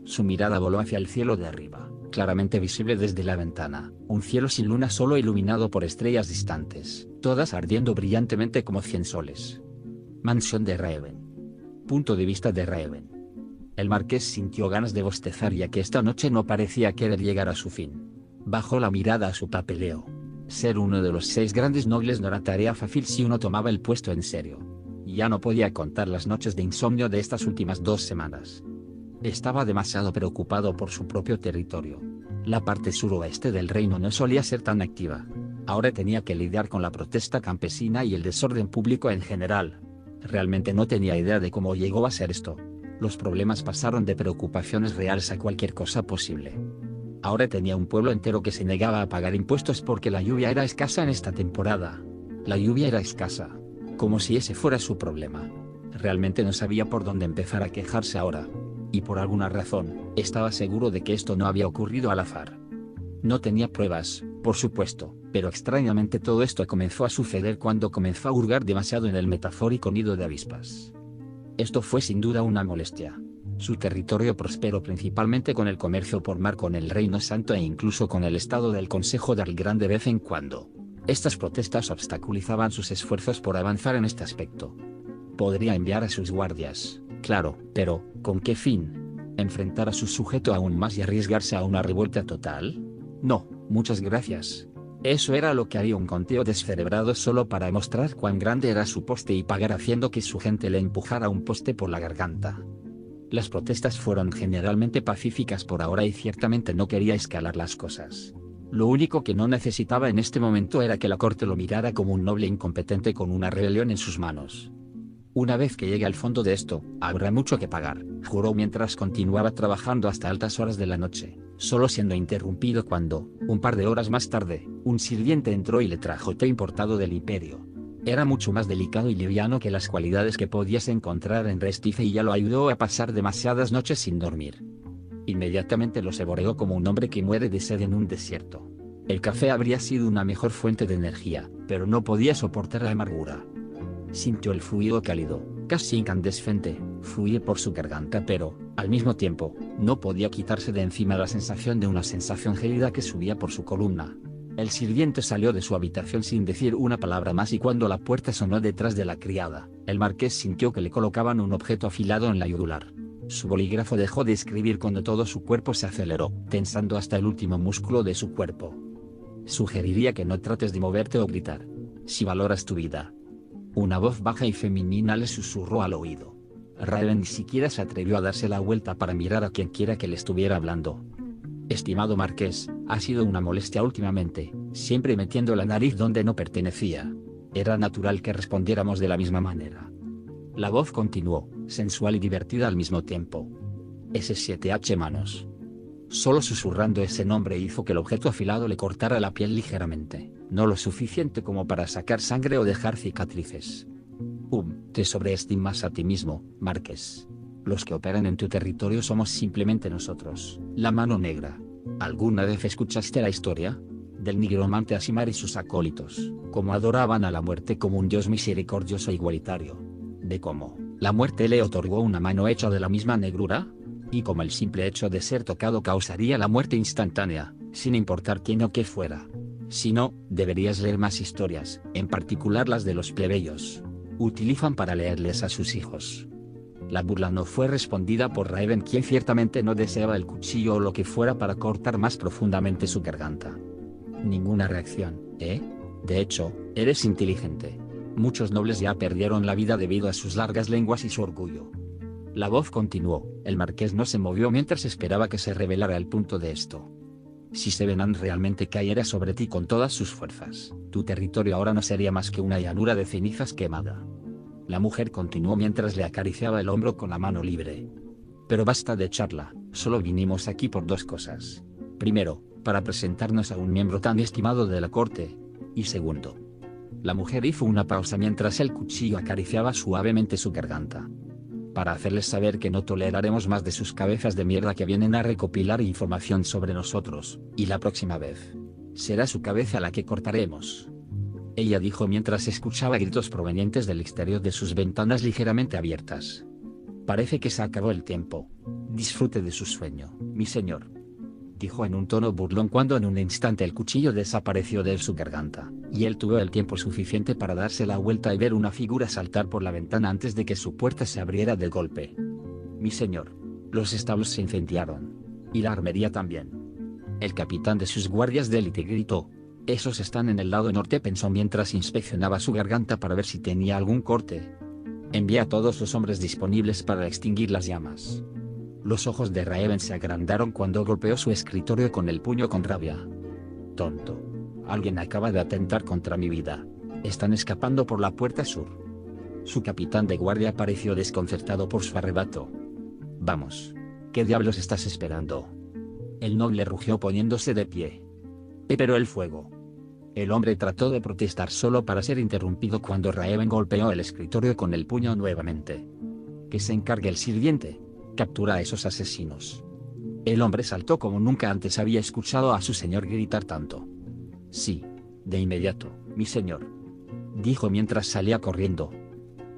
A: Su mirada voló hacia el cielo de arriba, claramente visible desde la ventana, un cielo sin luna solo iluminado por estrellas distantes, todas ardiendo brillantemente como 100 soles. Mansión de Raven. Punto de vista de Raven. El marqués sintió ganas de bostezar ya que esta noche no parecía querer llegar a su fin. Bajó la mirada a su papeleo. Ser uno de los 6 grandes nobles no era tarea fácil si uno tomaba el puesto en serio. Ya no podía contar las noches de insomnio de estas últimas 2 semanas. Estaba demasiado preocupado por su propio territorio. La parte suroeste del reino no solía ser tan activa. Ahora tenía que lidiar con la protesta campesina y el desorden público en general. Realmente no tenía idea de cómo llegó a ser esto. Los problemas pasaron de preocupaciones reales a cualquier cosa posible. Ahora tenía un pueblo entero que se negaba a pagar impuestos porque la lluvia era escasa en esta temporada. La lluvia era escasa. Como si ese fuera su problema. Realmente no sabía por dónde empezar a quejarse ahora. Y por alguna razón, estaba seguro de que esto no había ocurrido al azar. No tenía pruebas, por supuesto, pero extrañamente todo esto comenzó a suceder cuando comenzó a hurgar demasiado en el metafórico nido de avispas. Esto fue sin duda una molestia. Su territorio prosperó principalmente con el comercio por mar con el Reino Santo e incluso con el estado del Consejo del Gran de vez en cuando. Estas protestas obstaculizaban sus esfuerzos por avanzar en este aspecto. Podría enviar a sus guardias, claro, pero, ¿con qué fin? ¿Enfrentar a su sujeto aún más y arriesgarse a una revuelta total? No, muchas gracias. Eso era lo que haría un conteo descerebrado solo para mostrar cuán grande era su poste y pagar haciendo que su gente le empujara un poste por la garganta. Las protestas fueron generalmente pacíficas por ahora y ciertamente no quería escalar las cosas. Lo único que no necesitaba en este momento era que la corte lo mirara como un noble incompetente con una rebelión en sus manos. Una vez que llegue al fondo de esto, habrá mucho que pagar, juró mientras continuaba trabajando hasta altas horas de la noche, solo siendo interrumpido cuando, un par de horas más tarde, un sirviente entró y le trajo té importado del imperio. Era mucho más delicado y liviano que las cualidades que podías encontrar en Restife y ya lo ayudó a pasar demasiadas noches sin dormir. Inmediatamente lo saboreó como un hombre que muere de sed en un desierto. El café habría sido una mejor fuente de energía, pero no podía soportar la amargura. Sintió el fluido cálido, casi incandescente, fluir por su garganta pero, al mismo tiempo, No podía quitarse de encima la sensación de una sensación gélida que subía por su columna. El sirviente salió de su habitación sin decir una palabra más y cuando la puerta sonó detrás de la criada, el marqués sintió que le colocaban un objeto afilado en la yugular. Su bolígrafo dejó de escribir cuando todo su cuerpo se aceleró, tensando hasta el último músculo de su cuerpo. Sugeriría que no trates de moverte o gritar. Si valoras tu vida. Una voz baja y femenina le susurró al oído. Raven ni siquiera se atrevió a darse la vuelta para mirar a quien quiera que le estuviera hablando. Estimado marqués, ha sido una molestia últimamente, siempre metiendo la nariz donde no pertenecía. Era natural que respondiéramos de la misma manera. La voz continuó, sensual y divertida al mismo tiempo. S7H manos. Solo susurrando ese nombre hizo que el objeto afilado le cortara la piel ligeramente, no lo suficiente como para sacar sangre o dejar cicatrices. Te sobreestimas a ti mismo, marqués. Los que operan en tu territorio somos simplemente nosotros, la mano negra. ¿Alguna vez escuchaste la historia? Del nigromante Asimar y sus acólitos, cómo adoraban a la muerte como un dios misericordioso e igualitario. De cómo la muerte le otorgó una mano hecha de la misma negrura, y como el simple hecho de ser tocado causaría la muerte instantánea, sin importar quién o qué fuera. Si no, deberías leer más historias, en particular las de los plebeyos. Utilizan para leerles a sus hijos. La burla no fue respondida por Raven, quien ciertamente no deseaba el cuchillo o lo que fuera para cortar más profundamente su garganta. Ninguna reacción, ¿eh? De hecho, eres inteligente. Muchos nobles ya perdieron la vida debido a sus largas lenguas y su orgullo. La voz continuó, el marqués no se movió mientras esperaba que se revelara el punto de esto. Si Sevenan realmente cayera sobre ti con todas sus fuerzas, tu territorio ahora no sería más que una llanura de cenizas quemada. La mujer continuó mientras le acariciaba el hombro con la mano libre. Pero basta de charla, solo vinimos aquí por dos cosas. Primero, para presentarnos a un miembro tan estimado de la corte. Y segundo. La mujer hizo una pausa mientras el cuchillo acariciaba suavemente su garganta. Para hacerles saber que no toleraremos más de sus cabezas de mierda que vienen a recopilar información sobre nosotros, y la próxima vez será su cabeza la que cortaremos. Ella dijo mientras escuchaba gritos provenientes del exterior de sus ventanas ligeramente abiertas. Parece que se acabó el tiempo. Disfrute de su sueño, mi señor. Dijo en un tono burlón cuando en un instante el cuchillo desapareció de su garganta, y él tuvo el tiempo suficiente para darse la vuelta y ver una figura saltar por la ventana antes de que su puerta se abriera de golpe. Mi señor, los establos se incendiaron. Y la armería también. El capitán de sus guardias de élite gritó. Esos están en el lado norte, pensó mientras inspeccionaba su garganta para ver si tenía algún corte. Envía a todos los hombres disponibles para extinguir las llamas. Los ojos de Raven se agrandaron cuando golpeó su escritorio con el puño con rabia. Tonto. Alguien acaba de atentar contra mi vida. Están escapando por la puerta sur. Su capitán de guardia pareció desconcertado por su arrebato. Vamos. ¿Qué diablos estás esperando? El noble rugió poniéndose de pie. Pero el fuego. El hombre trató de protestar solo para ser interrumpido cuando Raven golpeó el escritorio con el puño nuevamente. Que se encargue el sirviente. Captura a esos asesinos. El hombre saltó como nunca antes había escuchado a su señor gritar tanto. Sí, de inmediato, mi señor. Dijo mientras salía corriendo.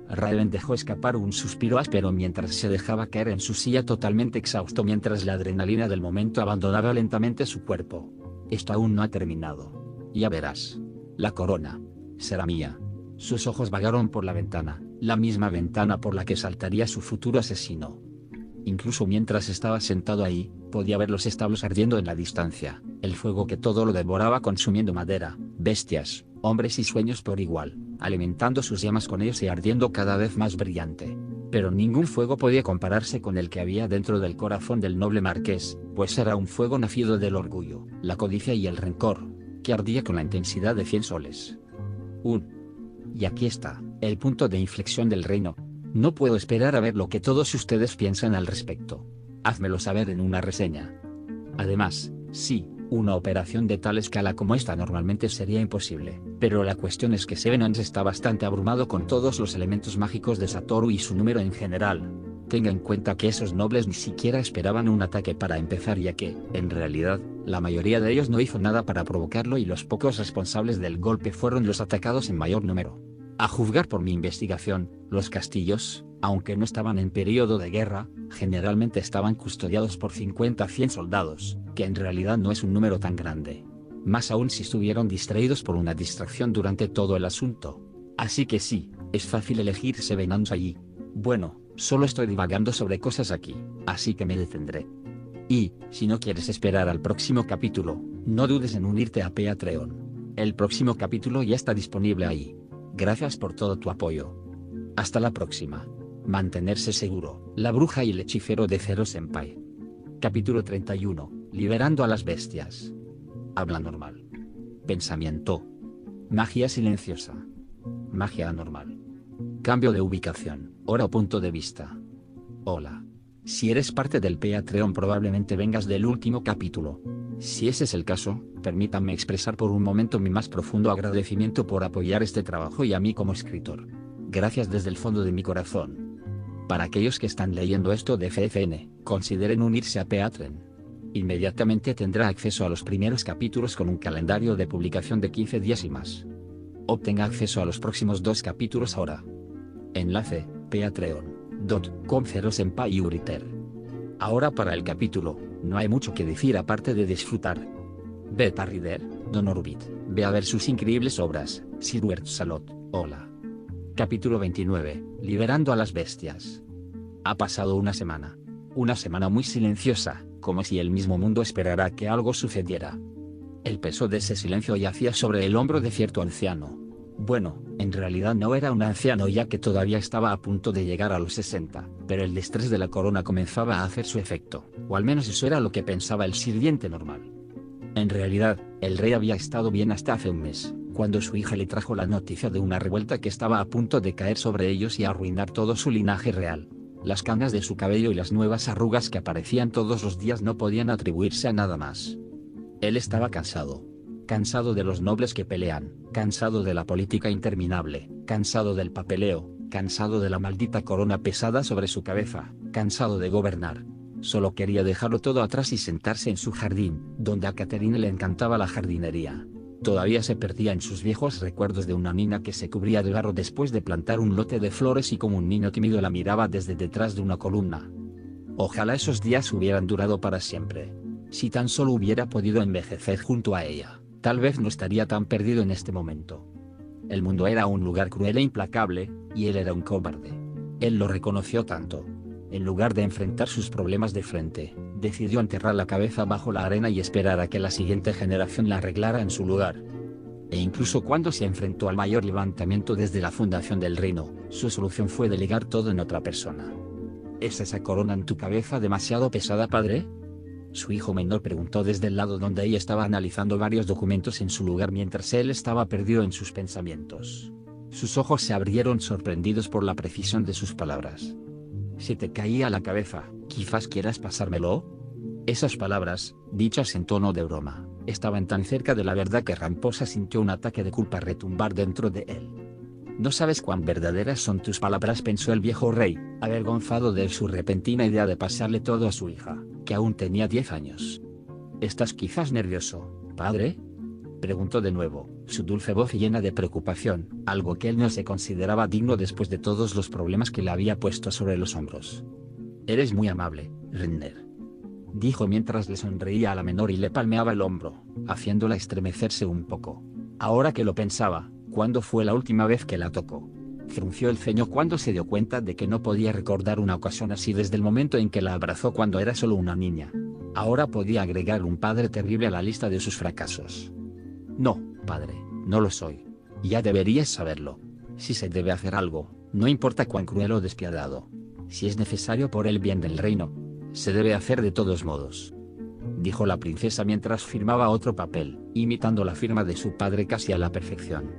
A: Raven dejó escapar un suspiro áspero mientras se dejaba caer en su silla totalmente exhausto mientras la adrenalina del momento abandonaba lentamente su cuerpo. Esto aún no ha terminado. Ya verás. La corona será mía. Sus ojos vagaron por la ventana, la misma ventana por la que saltaría su futuro asesino. Incluso mientras estaba sentado ahí, podía ver los establos ardiendo en la distancia, el fuego que todo lo devoraba consumiendo madera, bestias, hombres y sueños por igual, alimentando sus llamas con ellos y ardiendo cada vez más brillante. Pero ningún fuego podía compararse con el que había dentro del corazón del noble marqués, pues era un fuego nacido del orgullo, la codicia y el rencor, que ardía con la intensidad de 100 soles. Y aquí está, el punto de inflexión del reino. No puedo esperar a ver lo que todos ustedes piensan al respecto. Házmelo saber en una reseña. Además, sí, una operación de tal escala como esta normalmente sería imposible, pero la cuestión es que Sevenans está bastante abrumado con todos los elementos mágicos de Satoru y su número en general. Tenga en cuenta que esos nobles ni siquiera esperaban un ataque para empezar, ya que, en realidad, la mayoría de ellos no hizo nada para provocarlo y los pocos responsables del golpe fueron los atacados en mayor número. A juzgar por mi investigación, los castillos, Aunque no estaban en periodo de guerra, generalmente estaban custodiados por 50 a 100 soldados, que en realidad no es un número tan grande. Más aún si estuvieron distraídos por una distracción durante todo el asunto. Así que sí, es fácil elegirse venando allí. Bueno, solo estoy divagando sobre cosas aquí, así que me detendré. Y, si no quieres esperar al próximo capítulo, no dudes en unirte a Patreon. El próximo capítulo ya está disponible ahí. Gracias por todo tu apoyo. Hasta la próxima. Mantenerse seguro. La bruja y el hechicero de Zero Senpai. Capítulo 31. Liberando a las bestias. Habla normal. Pensamiento. Magia silenciosa. Magia anormal. Cambio de ubicación, hora o punto de vista. Hola. Si eres parte del Patreon probablemente vengas del último capítulo. Si ese es el caso, permítanme expresar por un momento mi más profundo agradecimiento por apoyar este trabajo y a mí como escritor. Gracias desde el fondo de mi corazón. Para aquellos que están leyendo esto de FFN, consideren unirse a Patreon. Inmediatamente tendrá acceso a los primeros capítulos con un calendario de publicación de 15 días y más. Obtenga acceso a los próximos 2 capítulos ahora. Enlace, patreon.com/zerosenpai-uriter. Ahora para el capítulo, no hay mucho que decir aparte de disfrutar. Beta Reader, Don Orbit, ve a ver sus increíbles obras, Silver Salot, hola. Capítulo 29, Liberando a las bestias. Ha pasado una semana. Una semana muy silenciosa, como si el mismo mundo esperara que algo sucediera. El peso de ese silencio yacía sobre el hombro de cierto anciano. Bueno, en realidad no era un anciano ya que todavía estaba a punto de llegar a los 60, pero el estrés de la corona comenzaba a hacer su efecto, o al menos eso era lo que pensaba el sirviente normal. En realidad, el rey había estado bien hasta hace un mes, cuando su hija le trajo la noticia de una revuelta que estaba a punto de caer sobre ellos y arruinar todo su linaje real. Las canas de su cabello y las nuevas arrugas que aparecían todos los días no podían atribuirse a nada más. Él estaba cansado. Cansado de los nobles que pelean, cansado de la política interminable, cansado del papeleo, cansado de la maldita corona pesada sobre su cabeza, cansado de gobernar. Solo quería dejarlo todo atrás y sentarse en su jardín, donde a Catherine le encantaba la jardinería. Todavía se perdía en sus viejos recuerdos de una niña que se cubría de barro después de plantar un lote de flores y como un niño tímido la miraba desde detrás de una columna. Ojalá esos días hubieran durado para siempre. Si tan solo hubiera podido envejecer junto a ella, tal vez no estaría tan perdido en este momento. El mundo era un lugar cruel e implacable, y él era un cobarde. Él lo reconoció tanto. En lugar de enfrentar sus problemas de frente, decidió enterrar la cabeza bajo la arena y esperar a que la siguiente generación la arreglara en su lugar. E incluso cuando se enfrentó al mayor levantamiento desde la fundación del reino, su solución fue delegar todo en otra persona. ¿Es esa corona en tu cabeza demasiado pesada, padre? Su hijo menor preguntó desde el lado donde ella estaba analizando varios documentos en su lugar mientras él estaba perdido en sus pensamientos. Sus ojos se abrieron sorprendidos por la precisión de sus palabras. ¿Se te caía la cabeza, quizás quieras pasármelo? Esas palabras, dichas en tono de broma, estaban tan cerca de la verdad que Ramposa sintió un ataque de culpa retumbar dentro de él. No sabes cuán verdaderas son tus palabras, pensó el viejo rey, avergonzado de su repentina idea de pasarle todo a su hija, que aún tenía 10 años. ¿Estás quizás nervioso, padre?, preguntó de nuevo, su dulce voz llena de preocupación, algo que él no se consideraba digno después de todos los problemas que le había puesto sobre los hombros. Eres muy amable, Renner, dijo mientras le sonreía a la menor y le palmeaba el hombro, haciéndola estremecerse un poco. Ahora que lo pensaba, ¿cuándo fue la última vez que la tocó? Frunció el ceño cuando se dio cuenta de que no podía recordar una ocasión así desde el momento en que la abrazó cuando era solo una niña. Ahora podía agregar un padre terrible a la lista de sus fracasos. No, padre, no lo soy. Ya deberías saberlo. Si se debe hacer algo, no importa cuán cruel o despiadado. Si es necesario por el bien del reino, se debe hacer de todos modos, dijo la princesa mientras firmaba otro papel, imitando la firma de su padre casi a la perfección.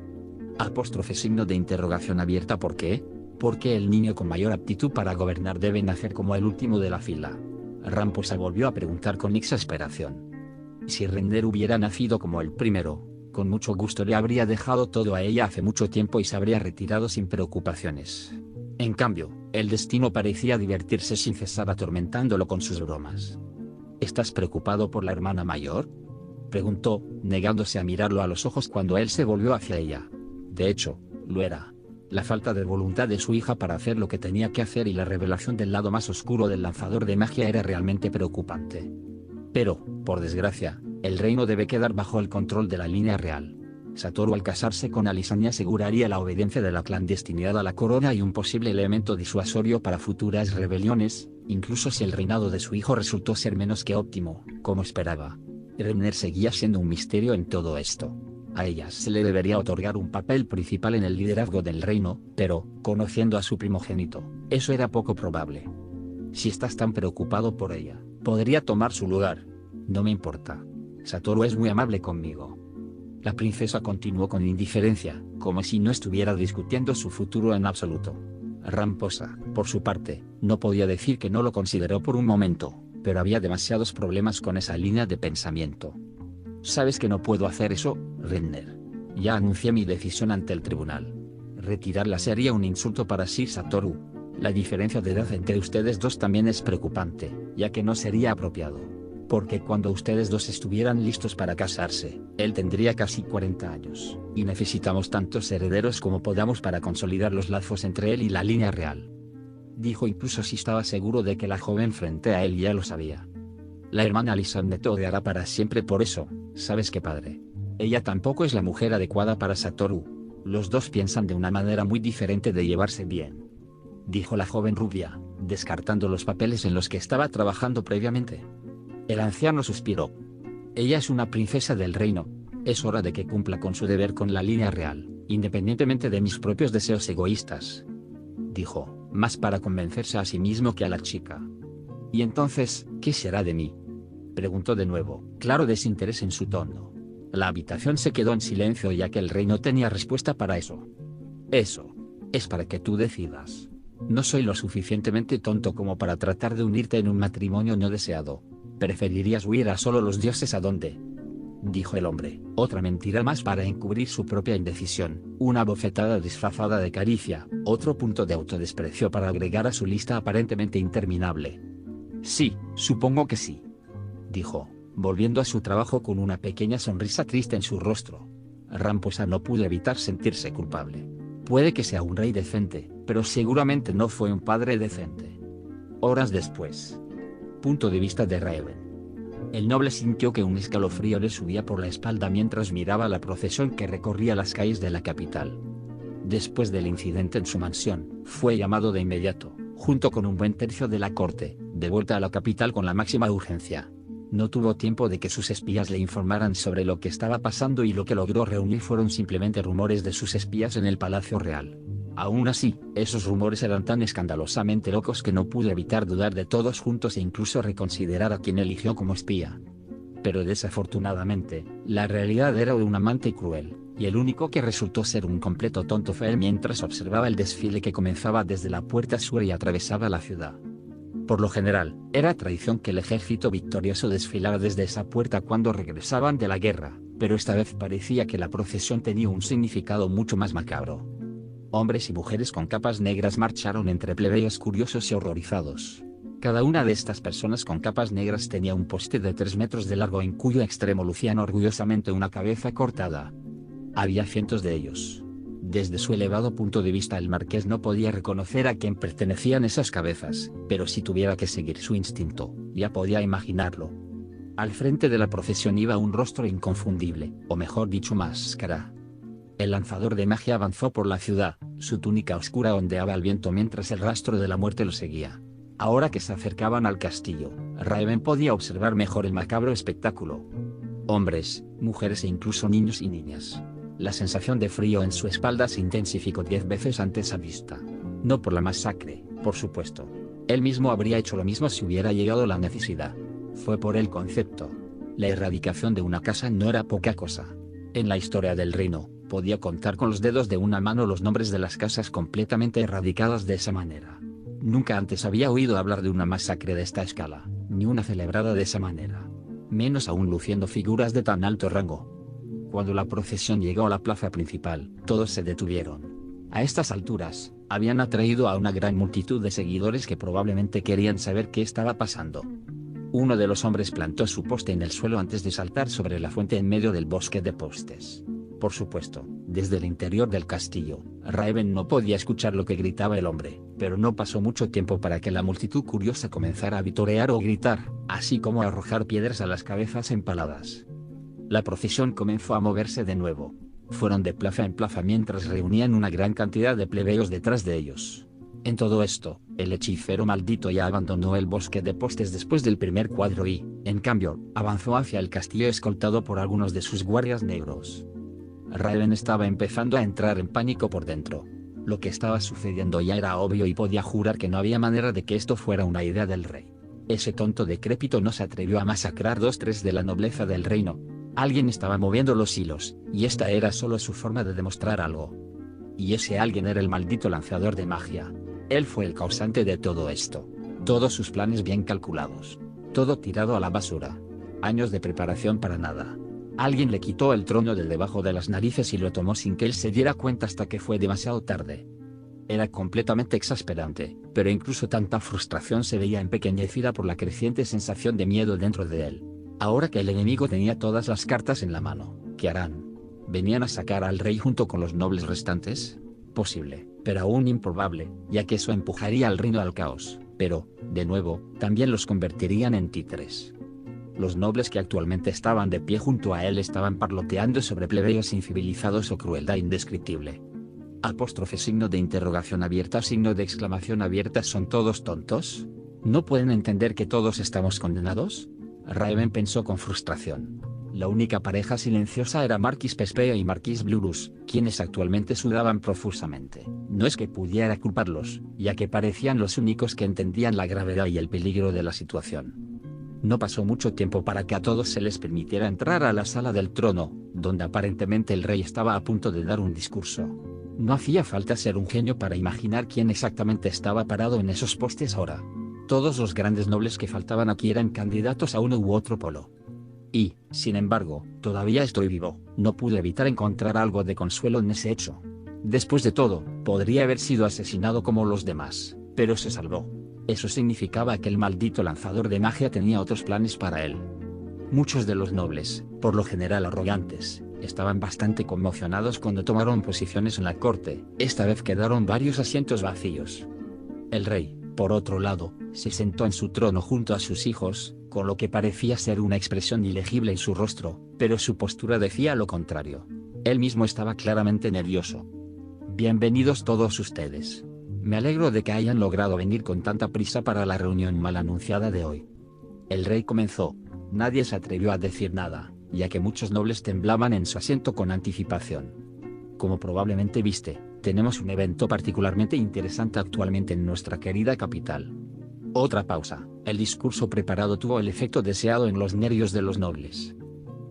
A: Apóstrofe signo de interrogación abierta. ¿Por qué? ¿Por qué el niño con mayor aptitud para gobernar debe nacer como el último de la fila? Ramposa volvió a preguntar con exasperación. Si Renner hubiera nacido como el primero, con mucho gusto le habría dejado todo a ella hace mucho tiempo y se habría retirado sin preocupaciones. En cambio, el destino parecía divertirse sin cesar atormentándolo con sus bromas. ¿Estás preocupado por la hermana mayor?, preguntó, negándose a mirarlo a los ojos cuando él se volvió hacia ella. De hecho, lo era. la falta de voluntad de su hija para hacer lo que tenía que hacer y la revelación del lado más oscuro del lanzador de magia era realmente preocupante. Pero, por desgracia, el reino debe quedar bajo el control de la línea real. Satoru al casarse con Alisanya aseguraría la obediencia de la clandestinidad a la corona y un posible elemento disuasorio para futuras rebeliones, incluso si el reinado de su hijo resultó ser menos que óptimo, como esperaba. Renner seguía siendo un misterio en todo esto. A ella se le debería otorgar un papel principal en el liderazgo del reino, pero, conociendo a su primogénito, eso era poco probable. Si estás tan preocupado por ella, podría tomar su lugar. No me importa. Satoru es muy amable conmigo. La princesa continuó con indiferencia, como si no estuviera discutiendo su futuro en absoluto. Ramposa, por su parte, no podía decir que no lo consideró por un momento, pero había demasiados problemas con esa línea de pensamiento. Sabes que no puedo hacer eso, Renner. Ya anuncié mi decisión ante el tribunal. Retirarla sería un insulto para Sir Satoru. La diferencia de edad entre ustedes dos también es preocupante, ya que no sería apropiado. Porque cuando ustedes dos estuvieran listos para casarse, él tendría casi 40 años, y necesitamos tantos herederos como podamos para consolidar los lazos entre él y la línea real. Dijo incluso si estaba seguro de que la joven frente a él ya lo sabía. La hermana Alisanya te odiará para siempre por eso, ¿sabes qué, padre? Ella tampoco es la mujer adecuada para Satoru. Los dos piensan de una manera muy diferente de llevarse bien. Dijo la joven rubia, descartando los papeles en los que estaba trabajando previamente. El anciano suspiró. Ella es una princesa del reino. Es hora de que cumpla con su deber con la línea real, independientemente de mis propios deseos egoístas. Dijo, más para convencerse a sí mismo que a la chica. ¿Y entonces, qué será de mí? Preguntó de nuevo, claro desinterés en su tono. La habitación se quedó en silencio ya que el rey no tenía respuesta para eso. Eso. Es para que tú decidas. No soy lo suficientemente tonto como para tratar de unirte en un matrimonio no deseado. ¿Preferirías huir a solo los dioses a dónde? Dijo el hombre, otra mentira más para encubrir su propia indecisión, una bofetada disfrazada de caricia, otro punto de autodesprecio para agregar a su lista aparentemente interminable. Sí, supongo que sí. Dijo, volviendo a su trabajo con una pequeña sonrisa triste en su rostro. Ramposa no pudo evitar sentirse culpable. Puede que sea un rey decente, pero seguramente no fue un padre decente. Horas después. Punto de vista de Raven. El noble sintió que un escalofrío le subía por la espalda mientras miraba la procesión que recorría las calles de la capital. Después del incidente en su mansión, fue llamado de inmediato, junto con un buen tercio de la corte, de vuelta a la capital con la máxima urgencia. No tuvo tiempo de que sus espías le informaran sobre lo que estaba pasando y lo que logró reunir fueron simplemente rumores de sus espías en el Palacio Real. Aún así, esos rumores eran tan escandalosamente locos que no pudo evitar dudar de todos juntos e incluso reconsiderar a quien eligió como espía. Pero desafortunadamente, la realidad era un amante cruel, y el único que resultó ser un completo tonto fue él mientras observaba el desfile que comenzaba desde la puerta sur y atravesaba la ciudad. Por lo general, era tradición que el ejército victorioso desfilara desde esa puerta cuando regresaban de la guerra, pero esta vez parecía que la procesión tenía un significado mucho más macabro. Hombres y mujeres con capas negras marcharon entre plebeyos curiosos y horrorizados. Cada una de estas personas con capas negras tenía un poste de 3 metros de largo en cuyo extremo lucían orgullosamente una cabeza cortada. Había cientos de ellos. Desde su elevado punto de vista el marqués no podía reconocer a quién pertenecían esas cabezas, pero si tuviera que seguir su instinto, ya podía imaginarlo. Al frente de la procesión iba un rostro inconfundible, o mejor dicho máscara. El lanzador de magia avanzó por la ciudad, su túnica oscura ondeaba al viento mientras el rastro de la muerte lo seguía. Ahora que se acercaban al castillo, Raven podía observar mejor el macabro espectáculo. Hombres, mujeres e incluso niños y niñas. La sensación de frío en su espalda se intensificó 10 veces ante esa vista. No por la masacre, por supuesto. Él mismo habría hecho lo mismo si hubiera llegado la necesidad. Fue por el concepto. La erradicación de una casa no era poca cosa. En la historia del reino, podía contar con los dedos de una mano los nombres de las casas completamente erradicadas de esa manera. Nunca antes había oído hablar de una masacre de esta escala, ni una celebrada de esa manera. Menos aún luciendo figuras de tan alto rango. Cuando la procesión llegó a la plaza principal, todos se detuvieron. A estas alturas, habían atraído a una gran multitud de seguidores que probablemente querían saber qué estaba pasando. Uno de los hombres plantó su poste en el suelo antes de saltar sobre la fuente en medio del bosque de postes. Por supuesto, Desde el interior del castillo, Raven no podía escuchar lo que gritaba el hombre, pero no pasó mucho tiempo para que la multitud curiosa comenzara a vitorear o gritar, así como a arrojar piedras a las cabezas empaladas. La procesión comenzó a moverse de nuevo. Fueron de plaza en plaza mientras reunían una gran cantidad de plebeyos detrás de ellos. En todo esto, el hechicero maldito ya abandonó el bosque de postes después del primer cuadro y, en cambio, avanzó hacia el castillo escoltado por algunos de sus guardias negros. Raven estaba empezando a entrar en pánico por dentro. Lo que estaba sucediendo ya era obvio y podía jurar que no había manera de que esto fuera una idea del rey. Ese tonto decrépito no se atrevió a masacrar 2-3 de la nobleza del reino. Alguien estaba moviendo los hilos, y esta era solo su forma de demostrar algo. Y ese alguien era el maldito lanzador de magia. Él fue el causante de todo esto. Todos sus planes bien calculados. Todo tirado a la basura. Años de preparación para nada. Alguien le quitó el trono de debajo de las narices y lo tomó sin que él se diera cuenta hasta que fue demasiado tarde. Era completamente exasperante, pero incluso tanta frustración se veía empequeñecida por la creciente sensación de miedo dentro de él. Ahora que el enemigo tenía todas las cartas en la mano, ¿qué harán? ¿Venían a sacar al rey junto con los nobles restantes? Posible, pero aún improbable, ya que eso empujaría al reino al caos, pero, de nuevo, también los convertirían en títeres. Los nobles que actualmente estaban de pie junto a él estaban parloteando sobre plebeyos incivilizados o crueldad indescriptible. Signo de interrogación abierta, signo de exclamación abierta. ¿Son todos tontos? ¿No pueden entender que todos estamos condenados? Raven pensó con frustración. La única pareja silenciosa era Marquis Pespea y Marquis Blurus, quienes actualmente sudaban profusamente. No es que pudiera culparlos, ya que parecían los únicos que entendían la gravedad y el peligro de la situación. No pasó mucho tiempo para que a todos se les permitiera entrar a la sala del trono, donde aparentemente el rey estaba a punto de dar un discurso. No hacía falta ser un genio para imaginar quién exactamente estaba parado en esos postes ahora. Todos los grandes nobles que faltaban aquí eran candidatos a uno u otro polo. Y, sin embargo, todavía estoy vivo. No pude evitar encontrar algo de consuelo en ese hecho. Después de todo, podría haber sido asesinado como los demás, pero se salvó. Eso significaba que el maldito lanzador de magia tenía otros planes para él. Muchos de los nobles, por lo general arrogantes, estaban bastante conmocionados cuando tomaron posiciones en la corte. Esta vez quedaron varios asientos vacíos. El rey, por otro lado, se sentó en su trono junto a sus hijos, con lo que parecía ser una expresión ilegible en su rostro, pero su postura decía lo contrario. Él mismo estaba claramente nervioso. Bienvenidos todos ustedes. Me alegro de que hayan logrado venir con tanta prisa para la reunión mal anunciada de hoy. El rey comenzó. Nadie se atrevió a decir nada, ya que muchos nobles temblaban en su asiento con anticipación. Como probablemente viste, tenemos un evento particularmente interesante actualmente en nuestra querida capital. Otra pausa. El discurso preparado tuvo el efecto deseado en los nervios de los nobles.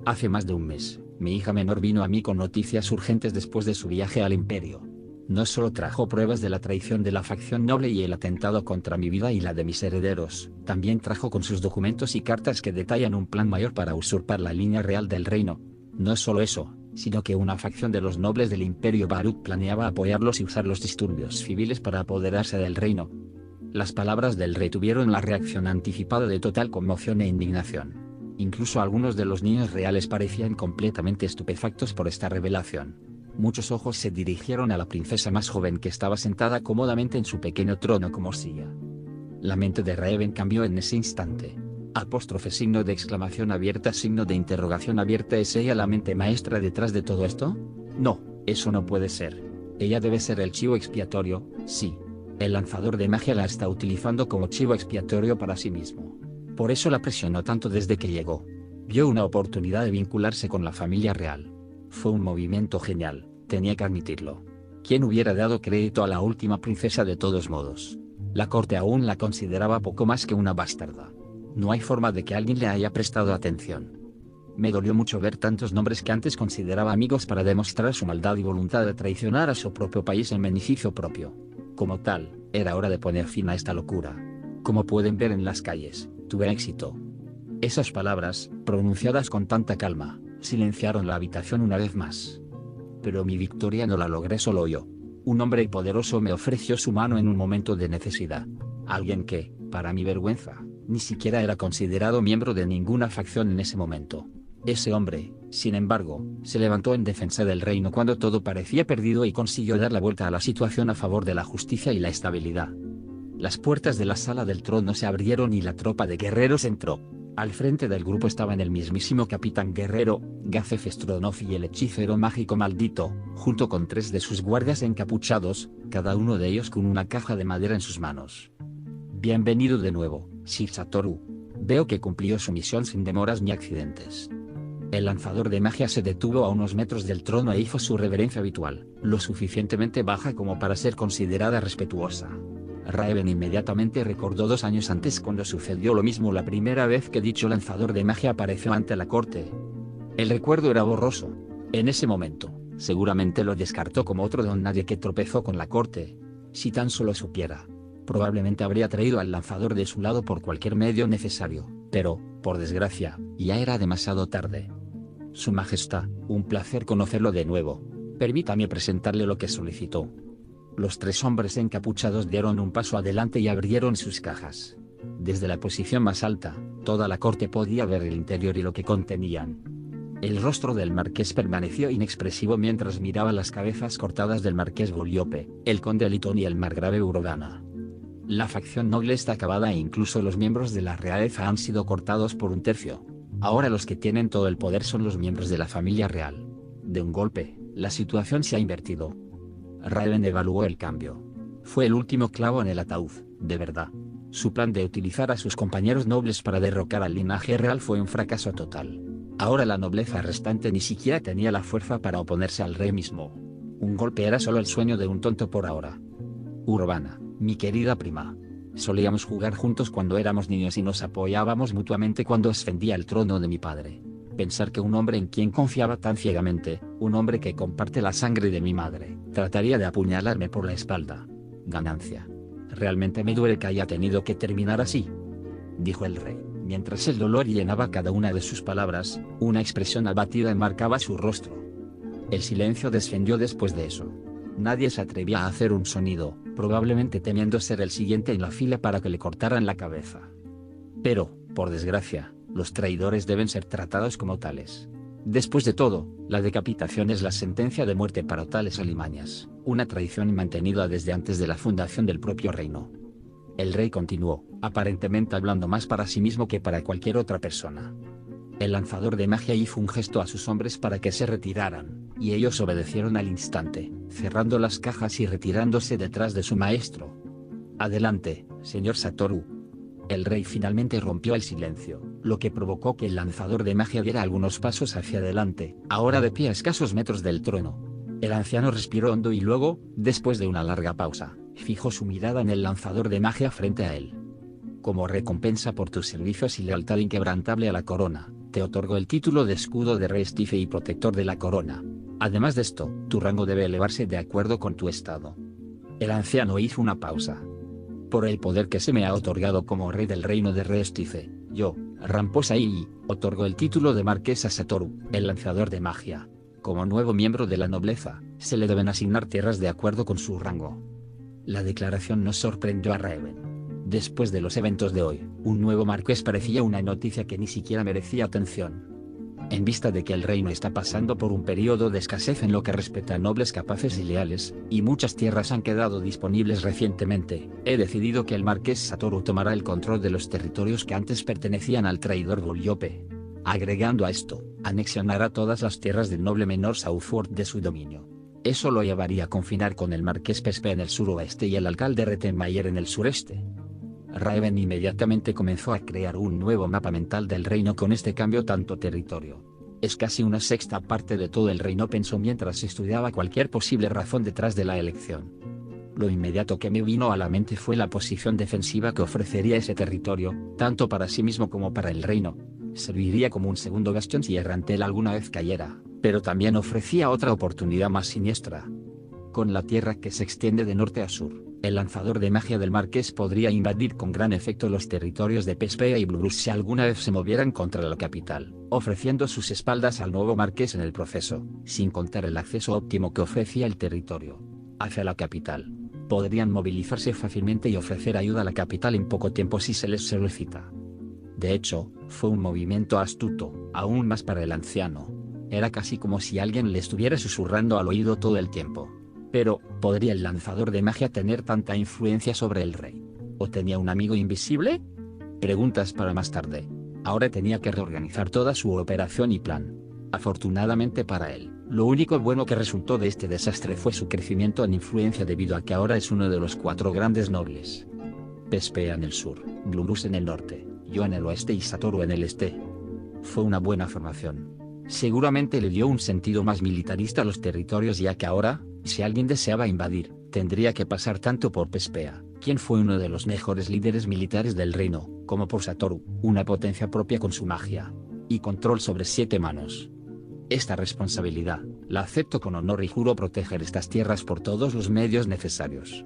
A: Hace más de un mes, mi hija menor vino a mí con noticias urgentes después de su viaje al imperio. No solo trajo pruebas de la traición de la facción noble y el atentado contra mi vida y la de mis herederos, también trajo con sus documentos y cartas que detallan un plan mayor para usurpar la línea real del reino. No solo eso, sino que una facción de los nobles del Imperio Barut planeaba apoyarlos y usar los disturbios civiles para apoderarse del reino. Las palabras del rey tuvieron la reacción anticipada de total conmoción e indignación. Incluso algunos de los niños reales parecían completamente estupefactos por esta revelación. Muchos ojos se dirigieron a la princesa más joven que estaba sentada cómodamente en su pequeño trono como silla. La mente de Raven cambió en ese instante. Signo de exclamación abierta, signo de interrogación abierta. ¿Es ella la mente maestra detrás de todo esto? No, eso no puede ser. Ella debe ser el chivo expiatorio, sí. El lanzador de magia la está utilizando como chivo expiatorio para sí mismo. Por eso la presionó tanto desde que llegó. Vio una oportunidad de vincularse con la familia real. Fue un movimiento genial, tenía que admitirlo. ¿Quién hubiera dado crédito a la última princesa de todos modos? La corte aún la consideraba poco más que una bastarda. No hay forma de que alguien le haya prestado atención. Me dolió mucho ver tantos nombres que antes consideraba amigos para demostrar su maldad y voluntad de traicionar a su propio país en beneficio propio. Como tal, era hora de poner fin a esta locura. Como pueden ver en las calles, tuve éxito. Esas palabras, pronunciadas con tanta calma, silenciaron la habitación una vez más. Pero mi victoria no la logré solo yo. Un hombre poderoso me ofreció su mano en un momento de necesidad. Alguien que, para mi vergüenza, ni siquiera era considerado miembro de ninguna facción en ese momento. Ese hombre, Sin embargo, se levantó en defensa del reino cuando todo parecía perdido y consiguió dar la vuelta a la situación a favor de la justicia y la estabilidad. Las puertas de la sala del trono se abrieron y la tropa de guerreros entró. Al frente del grupo estaban el mismísimo Capitán Guerrero, Gazef Stronov y el hechicero mágico maldito, junto con 3 de sus guardias encapuchados, cada uno de ellos con una caja de madera en sus manos. Bienvenido de nuevo, Sir Satoru. Veo que cumplió su misión sin demoras ni accidentes. El lanzador de magia se detuvo a unos metros del trono e hizo su reverencia habitual, lo suficientemente baja como para ser considerada respetuosa. Raven inmediatamente recordó 2 años antes cuando sucedió lo mismo la primera vez que dicho lanzador de magia apareció ante la corte. El recuerdo era borroso. En ese momento, seguramente lo descartó como otro don nadie que tropezó con la corte. Si tan solo supiera, probablemente habría traído al lanzador de su lado por cualquier medio necesario, pero, por desgracia, ya era demasiado tarde. Su Majestad, un placer conocerlo de nuevo. Permítame presentarle lo que solicitó. Los 3 hombres encapuchados dieron un paso adelante y abrieron sus cajas. Desde la posición más alta, toda la corte podía ver el interior y lo que contenían. El rostro del marqués permaneció inexpresivo mientras miraba las cabezas cortadas del marqués Voliope, el conde Litón y el margrave Urbana. La facción noble está acabada e incluso los miembros de la realeza han sido cortados por 1/3. Ahora los que tienen todo el poder son los miembros de la familia real. De un golpe, la situación se ha invertido. Raven evaluó el cambio. Fue el último clavo en el ataúd, de verdad. Su plan de utilizar a sus compañeros nobles para derrocar al linaje real fue un fracaso total. Ahora la nobleza restante ni siquiera tenía la fuerza para oponerse al rey mismo. Un golpe era solo el sueño de un tonto por ahora. Urbana, mi querida prima. Solíamos jugar juntos cuando éramos niños y nos apoyábamos mutuamente cuando ascendía al trono de mi padre. Pensar que un hombre en quien confiaba tan ciegamente, un hombre que comparte la sangre de mi madre, trataría de apuñalarme por la espalda. Ganancia. Realmente me duele que haya tenido que terminar así, dijo el rey, mientras el dolor llenaba cada una de sus palabras, una expresión abatida enmarcaba su rostro. El silencio descendió después de eso. Nadie se atrevía a hacer un sonido, probablemente temiendo ser el siguiente en la fila para que le cortaran la cabeza. Pero, por desgracia, los traidores deben ser tratados como tales. Después de todo, la decapitación es la sentencia de muerte para tales alimañas, una tradición mantenida desde antes de la fundación del propio reino. El rey continuó, aparentemente hablando más para sí mismo que para cualquier otra persona. El lanzador de magia hizo un gesto a sus hombres para que se retiraran, y ellos obedecieron al instante, cerrando las cajas y retirándose detrás de su maestro. Adelante, señor Satoru. El rey finalmente rompió el silencio, lo que provocó que el lanzador de magia diera algunos pasos hacia adelante, ahora de pie a escasos metros del trono. El anciano respiró hondo y luego, después de una larga pausa, fijó su mirada en el lanzador de magia frente a él. Como recompensa por tus servicios y lealtad inquebrantable a la corona, te otorgo el título de escudo de Restife y protector de la corona. Además de esto, tu rango debe elevarse de acuerdo con tu estado. El anciano hizo una pausa. Por el poder que se me ha otorgado como rey del reino de Restife, yo, Ramposa II, otorgo el título de marqués a Satoru, el lanzador de magia. Como nuevo miembro de la nobleza, se le deben asignar tierras de acuerdo con su rango. La declaración no sorprendió a Raven. Después de los eventos de hoy, un nuevo marqués parecía una noticia que ni siquiera merecía atención. En vista de que el reino está pasando por un periodo de escasez en lo que respecta a nobles capaces y leales, y muchas tierras han quedado disponibles recientemente, he decidido que el marqués Satoru tomará el control de los territorios que antes pertenecían al traidor Voliope. Agregando a esto, anexionará todas las tierras del noble menor Southward de su dominio. Eso lo llevaría a confinar con el marqués Pespe en el suroeste y el alcalde Rettenmeier en el sureste. Raven inmediatamente comenzó a crear un nuevo mapa mental del reino con este cambio tanto territorio. Es casi una sexta parte de todo el reino, pensó mientras estudiaba cualquier posible razón detrás de la elección. Lo inmediato que me vino a la mente fue la posición defensiva que ofrecería ese territorio, tanto para sí mismo como para el reino. Serviría como un segundo bastión si Errantel alguna vez cayera, pero también ofrecía otra oportunidad más siniestra. Con la tierra que se extiende de norte a sur, el lanzador de magia del marqués podría invadir con gran efecto los territorios de Pespea y Blurus si alguna vez se movieran contra la capital, ofreciendo sus espaldas al nuevo marqués en el proceso, sin contar el acceso óptimo que ofrecía el territorio hacia la capital. Podrían movilizarse fácilmente y ofrecer ayuda a la capital en poco tiempo si se les solicita. De hecho, fue un movimiento astuto, aún más para el anciano. Era casi como si alguien le estuviera susurrando al oído todo el tiempo. Pero, ¿podría el lanzador de magia tener tanta influencia sobre el rey? ¿O tenía un amigo invisible? Preguntas para más tarde. Ahora tenía que reorganizar toda su operación y plan. Afortunadamente para él, lo único bueno que resultó de este desastre fue su crecimiento en influencia debido a que ahora es uno de los 4 grandes nobles. Pespea en el sur, Blurus en el norte, yo en el oeste y Satoru en el este. Fue una buena formación. Seguramente le dio un sentido más militarista a los territorios, ya que ahora, si alguien deseaba invadir, tendría que pasar tanto por Pespea, quien fue uno de los mejores líderes militares del reino, como por Satoru, una potencia propia con su magia y control sobre 7 manos. Esta responsabilidad, la acepto con honor y juro proteger estas tierras por todos los medios necesarios.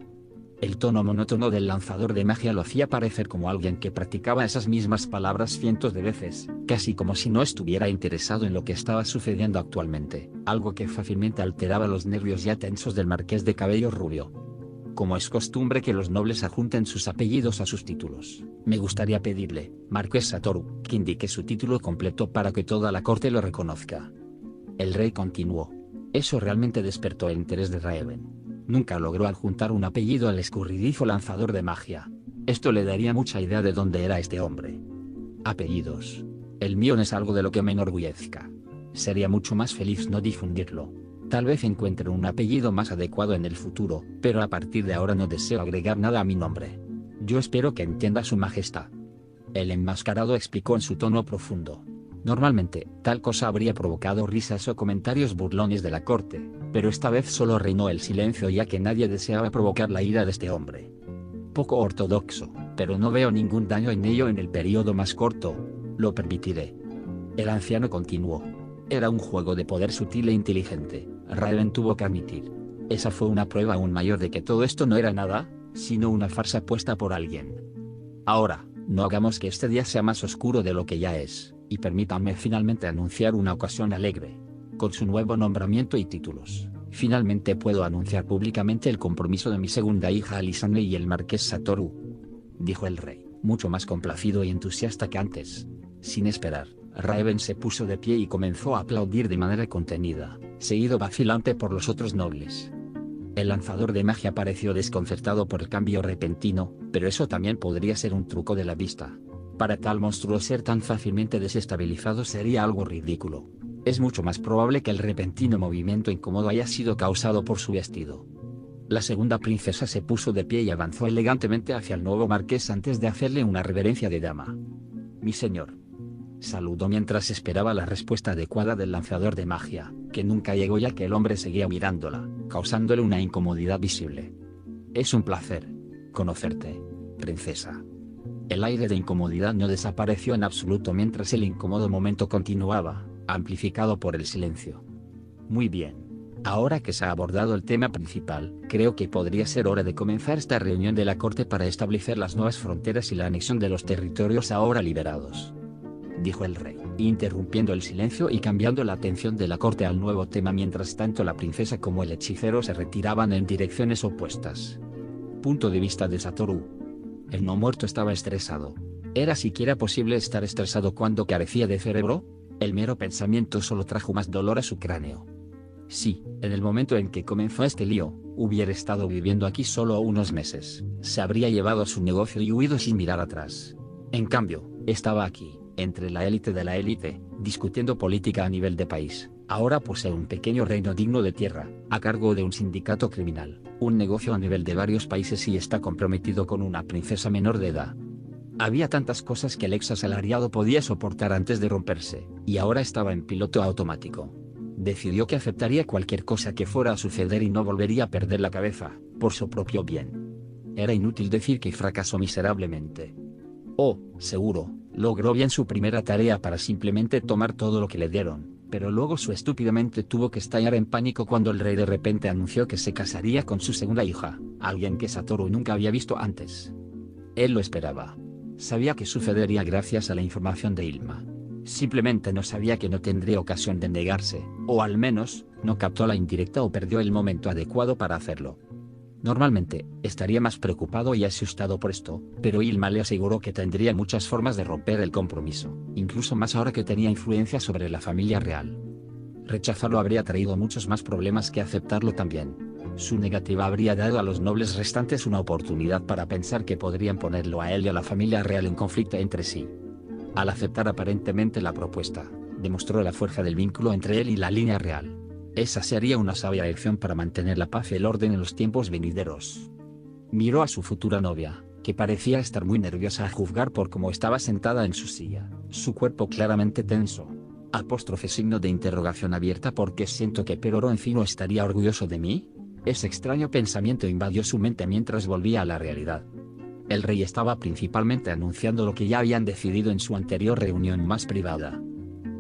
A: El tono monótono del lanzador de magia lo hacía parecer como alguien que practicaba esas mismas palabras cientos de veces, casi como si no estuviera interesado en lo que estaba sucediendo actualmente, algo que fácilmente alteraba los nervios ya tensos del marqués de cabello rubio. Como es costumbre que los nobles adjunten sus apellidos a sus títulos, me gustaría pedirle, Marqués Satoru, que indique su título completo para que toda la corte lo reconozca. El rey continuó. Eso realmente despertó el interés de Raven. Nunca logró adjuntar un apellido al escurridizo lanzador de magia. Esto le daría mucha idea de dónde era este hombre. Apellidos. El mío no es algo de lo que me enorgullezca. Sería mucho más feliz no difundirlo. Tal vez encuentre un apellido más adecuado en el futuro, pero a partir de ahora no deseo agregar nada a mi nombre. Yo espero que entienda su majestad. El enmascarado explicó en su tono profundo. Normalmente, tal cosa habría provocado risas o comentarios burlones de la corte, pero esta vez solo reinó el silencio ya que nadie deseaba provocar la ira de este hombre. Poco ortodoxo, pero no veo ningún daño en ello en el periodo más corto, lo permitiré. El anciano continuó. Era un juego de poder sutil e inteligente, Raven tuvo que admitir. Esa fue una prueba aún mayor de que todo esto no era nada, sino una farsa puesta por alguien. Ahora, no hagamos que este día sea más oscuro de lo que ya es, y permítanme finalmente anunciar una ocasión alegre. Con su nuevo nombramiento y títulos, finalmente puedo anunciar públicamente el compromiso de mi segunda hija Alisane y el marqués Satoru, dijo el rey, mucho más complacido y entusiasta que antes. Sin esperar, Raven se puso de pie y comenzó a aplaudir de manera contenida, seguido vacilante por los otros nobles. El lanzador de magia pareció desconcertado por el cambio repentino, pero eso también podría ser un truco de la vista. Para tal monstruo ser tan fácilmente desestabilizado sería algo ridículo. Es mucho más probable que el repentino movimiento incómodo haya sido causado por su vestido. La segunda princesa se puso de pie y avanzó elegantemente hacia el nuevo marqués antes de hacerle una reverencia de dama. Mi señor. Saludó mientras esperaba la respuesta adecuada del lanzador de magia, que nunca llegó ya que el hombre seguía mirándola, causándole una incomodidad visible. Es un placer conocerte, princesa. El aire de incomodidad no desapareció en absoluto mientras el incómodo momento continuaba, amplificado por el silencio. Muy bien. Ahora que se ha abordado el tema principal, creo que podría ser hora de comenzar esta reunión de la corte para establecer las nuevas fronteras y la anexión de los territorios ahora liberados, dijo el rey, interrumpiendo el silencio y cambiando la atención de la corte al nuevo tema mientras tanto la princesa como el hechicero se retiraban en direcciones opuestas. Punto de vista de Satoru. El no muerto estaba estresado. ¿Era siquiera posible estar estresado cuando carecía de cerebro? El mero pensamiento solo trajo más dolor a su cráneo. Sí, en el momento en que comenzó este lío, hubiera estado viviendo aquí solo unos meses, se habría llevado su negocio y huido sin mirar atrás. En cambio, estaba aquí, entre la élite de la élite, discutiendo política a nivel de país. Ahora posee un pequeño reino digno de tierra, a cargo de un sindicato criminal, un negocio a nivel de varios países y está comprometido con una princesa menor de edad. Había tantas cosas que el ex asalariado podía soportar antes de romperse, y ahora estaba en piloto automático. Decidió que aceptaría cualquier cosa que fuera a suceder y no volvería a perder la cabeza, por su propio bien. Era inútil decir que fracasó miserablemente. Oh, seguro, logró bien su primera tarea para simplemente tomar todo lo que le dieron, pero luego su estúpida mente tuvo que estallar en pánico cuando el rey de repente anunció que se casaría con su segunda hija, alguien que Satoru nunca había visto antes. Él lo esperaba. Sabía que sucedería gracias a la información de Ilma. Simplemente no sabía que no tendría ocasión de negarse, o al menos, no captó la indirecta o perdió el momento adecuado para hacerlo. Normalmente, estaría más preocupado y asustado por esto, pero Ilma le aseguró que tendría muchas formas de romper el compromiso, incluso más ahora que tenía influencia sobre la familia real. Rechazarlo habría traído muchos más problemas que aceptarlo también. Su negativa habría dado a los nobles restantes una oportunidad para pensar que podrían ponerlo a él y a la familia real en conflicto entre sí. Al aceptar aparentemente la propuesta, demostró la fuerza del vínculo entre él y la línea real. Esa sería una sabia elección para mantener la paz y el orden en los tiempos venideros. Miró a su futura novia, que parecía estar muy nerviosa a juzgar por cómo estaba sentada en su silla, su cuerpo claramente tenso. Signo de interrogación abierta porque siento que Pero Encino estaría orgulloso de mí. Ese extraño pensamiento invadió su mente mientras volvía a la realidad. El rey estaba principalmente anunciando lo que ya habían decidido en su anterior reunión más privada.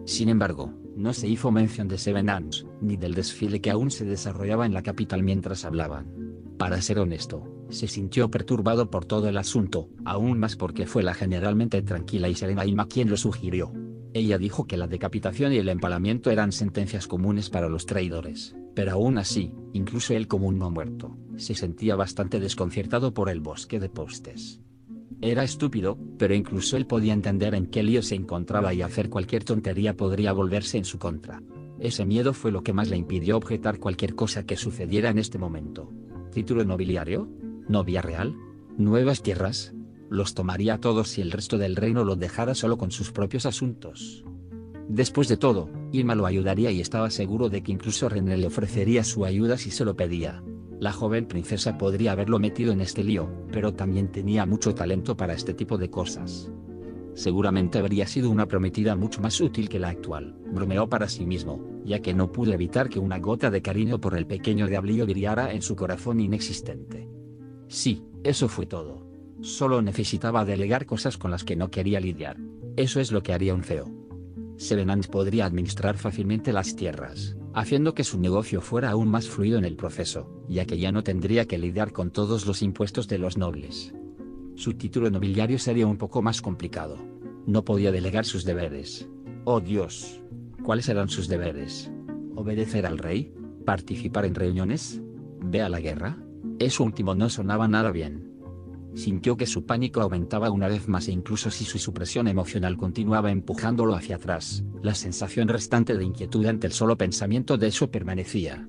A: Sin embargo, no se hizo mención de Sevenans, ni del desfile que aún se desarrollaba en la capital mientras hablaban. Para ser honesto, se sintió perturbado por todo el asunto, aún más porque fue la generalmente tranquila y serena Ilma quien lo sugirió. Ella dijo que la decapitación y el empalamiento eran sentencias comunes para los traidores, pero aún así, incluso él como un no muerto, se sentía bastante desconcertado por el bosque de postes. Era estúpido, pero incluso él podía entender en qué lío se encontraba y hacer cualquier tontería podría volverse en su contra. Ese miedo fue lo que más le impidió objetar cualquier cosa que sucediera en este momento. ¿Título nobiliario? ¿Novia real? ¿Nuevas tierras? Los tomaría a todos y el resto del reino lo dejara solo con sus propios asuntos. Después de todo, Irma lo ayudaría y estaba seguro de que incluso René le ofrecería su ayuda si se lo pedía. La joven princesa podría haberlo metido en este lío, pero también tenía mucho talento para este tipo de cosas. Seguramente habría sido una prometida mucho más útil que la actual, bromeó para sí mismo, ya que no pudo evitar que una gota de cariño por el pequeño diablillo brillara en su corazón inexistente. Sí, eso fue todo. Solo necesitaba delegar cosas con las que no quería lidiar. Eso es lo que haría un CEO. Sevenans podría administrar fácilmente las tierras, haciendo que su negocio fuera aún más fluido en el proceso, ya que ya no tendría que lidiar con todos los impuestos de los nobles. Su título nobiliario sería un poco más complicado. No podía delegar sus deberes. ¡Oh Dios! ¿Cuáles eran sus deberes? ¿Obedecer al rey? ¿Participar en reuniones? ¿Ve a la guerra? Eso último no sonaba nada bien. Sintió que su pánico aumentaba una vez más e incluso si su supresión emocional continuaba empujándolo hacia atrás, la sensación restante de inquietud ante el solo pensamiento de eso permanecía.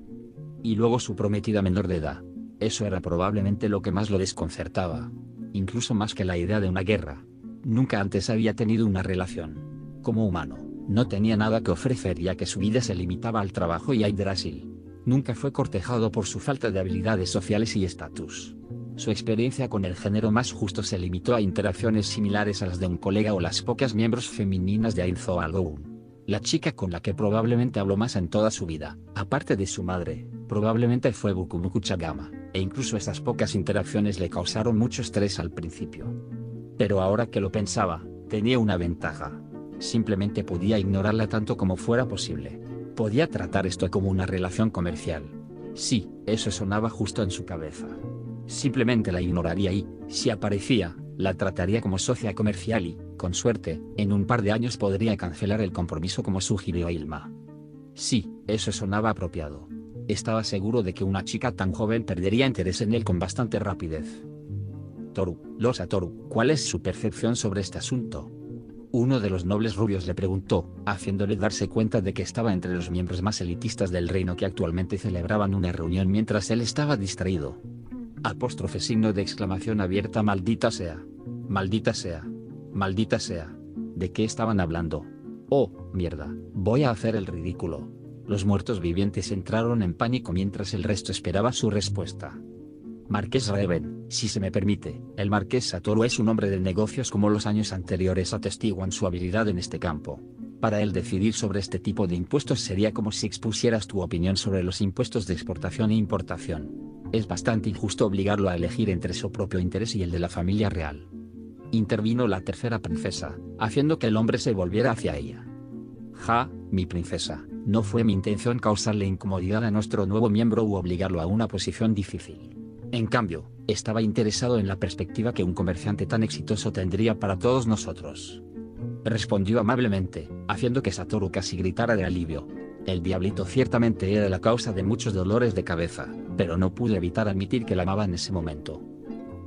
A: Y luego su prometida menor de edad. Eso era probablemente lo que más lo desconcertaba. Incluso más que la idea de una guerra. Nunca antes había tenido una relación. Como humano, no tenía nada que ofrecer ya que su vida se limitaba al trabajo y a Yggdrasil. Nunca fue cortejado por su falta de habilidades sociales y estatus. Su experiencia con el género más justo se limitó a interacciones similares a las de un colega o las pocas miembros femeninas de Ainzoalgoun. La chica con la que probablemente habló más en toda su vida, aparte de su madre, probablemente fue Bukumuku Chagama, e incluso esas pocas interacciones le causaron mucho estrés al principio. Pero ahora que lo pensaba, tenía una ventaja. Simplemente podía ignorarla tanto como fuera posible. Podía tratar esto como una relación comercial. Sí, eso sonaba justo en su cabeza. Simplemente la ignoraría y, si aparecía, la trataría como socia comercial y, con suerte, en un par de años podría cancelar el compromiso como sugirió Ilma. Sí, eso sonaba apropiado. Estaba seguro de que una chica tan joven perdería interés en él con bastante rapidez. Toru, ¿cuál es su percepción sobre este asunto? Uno de los nobles rubios le preguntó, haciéndole darse cuenta de que estaba entre los miembros más elitistas del reino que actualmente celebraban una reunión mientras él estaba distraído. Signo de exclamación abierta. Maldita sea. Maldita sea. Maldita sea. ¿De qué estaban hablando? Oh, mierda, voy a hacer el ridículo. Los muertos vivientes entraron en pánico mientras el resto esperaba su respuesta. Marqués Raven, si se me permite, el Marqués Satoru es un hombre de negocios como los años anteriores atestiguan su habilidad en este campo. Para él decidir sobre este tipo de impuestos sería como si expusieras tu opinión sobre los impuestos de exportación e importación. Es bastante injusto obligarlo a elegir entre su propio interés y el de la familia real. Intervino la tercera princesa, haciendo que el hombre se volviera hacia ella. Mi princesa, no fue mi intención causarle incomodidad a nuestro nuevo miembro u obligarlo a una posición difícil. En cambio, estaba interesado en la perspectiva que un comerciante tan exitoso tendría para todos nosotros. Respondió amablemente, haciendo que Satoru casi gritara de alivio. El diablito ciertamente era la causa de muchos dolores de cabeza, pero no pude evitar admitir que la amaba en ese momento.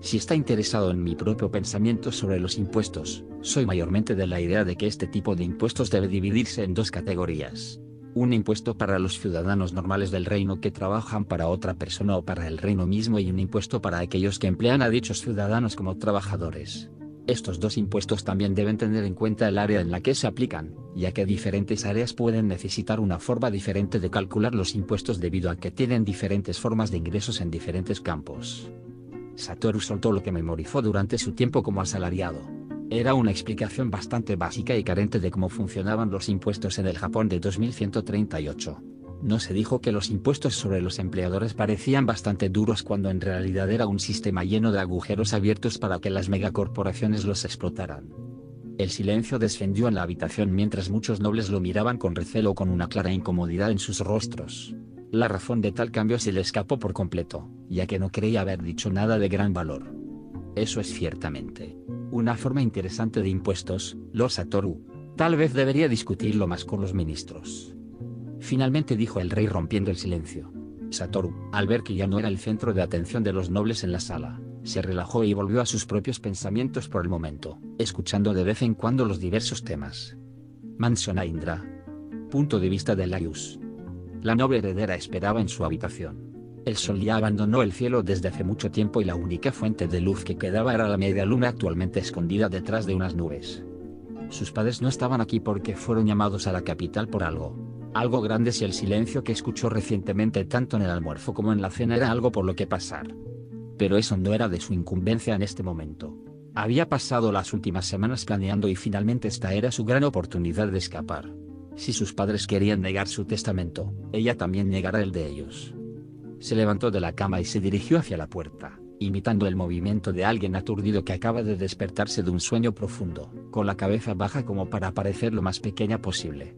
A: Si está interesado en mi propio pensamiento sobre los impuestos, soy mayormente de la idea de que este tipo de impuestos debe dividirse en dos categorías. Un impuesto para los ciudadanos normales del reino que trabajan para otra persona o para el reino mismo, y un impuesto para aquellos que emplean a dichos ciudadanos como trabajadores. Estos dos impuestos también deben tener en cuenta el área en la que se aplican, ya que diferentes áreas pueden necesitar una forma diferente de calcular los impuestos debido a que tienen diferentes formas de ingresos en diferentes campos. Satoru soltó lo que memorizó durante su tiempo como asalariado. Era una explicación bastante básica y carente de cómo funcionaban los impuestos en el Japón de 2138. No se dijo que los impuestos sobre los empleadores parecían bastante duros cuando en realidad era un sistema lleno de agujeros abiertos para que las megacorporaciones los explotaran. El silencio descendió en la habitación mientras muchos nobles lo miraban con recelo, con una clara incomodidad en sus rostros. La razón de tal cambio se le escapó por completo, ya que no creía haber dicho nada de gran valor. Eso es ciertamente una forma interesante de impuestos, lo Satoru. Tal vez debería discutirlo más con los ministros. Finalmente dijo el rey rompiendo el silencio. Satoru, al ver que ya no era el centro de atención de los nobles en la sala, se relajó y volvió a sus propios pensamientos por el momento, escuchando de vez en cuando los diversos temas. Mansión a Indra. Punto de vista de Laius. La noble heredera esperaba en su habitación. El sol ya abandonó el cielo desde hace mucho tiempo y la única fuente de luz que quedaba era la media luna, actualmente escondida detrás de unas nubes. Sus padres no estaban aquí porque fueron llamados a la capital por algo grande, si el silencio que escuchó recientemente tanto en el almuerzo como en la cena era algo por lo que pasar. Pero eso no era de su incumbencia en este momento. Había pasado las últimas semanas planeando y finalmente esta era su gran oportunidad de escapar. Si sus padres querían negar su testamento, ella también negará el de ellos. Se levantó de la cama y se dirigió hacia la puerta, imitando el movimiento de alguien aturdido que acaba de despertarse de un sueño profundo, con la cabeza baja como para parecer lo más pequeña posible.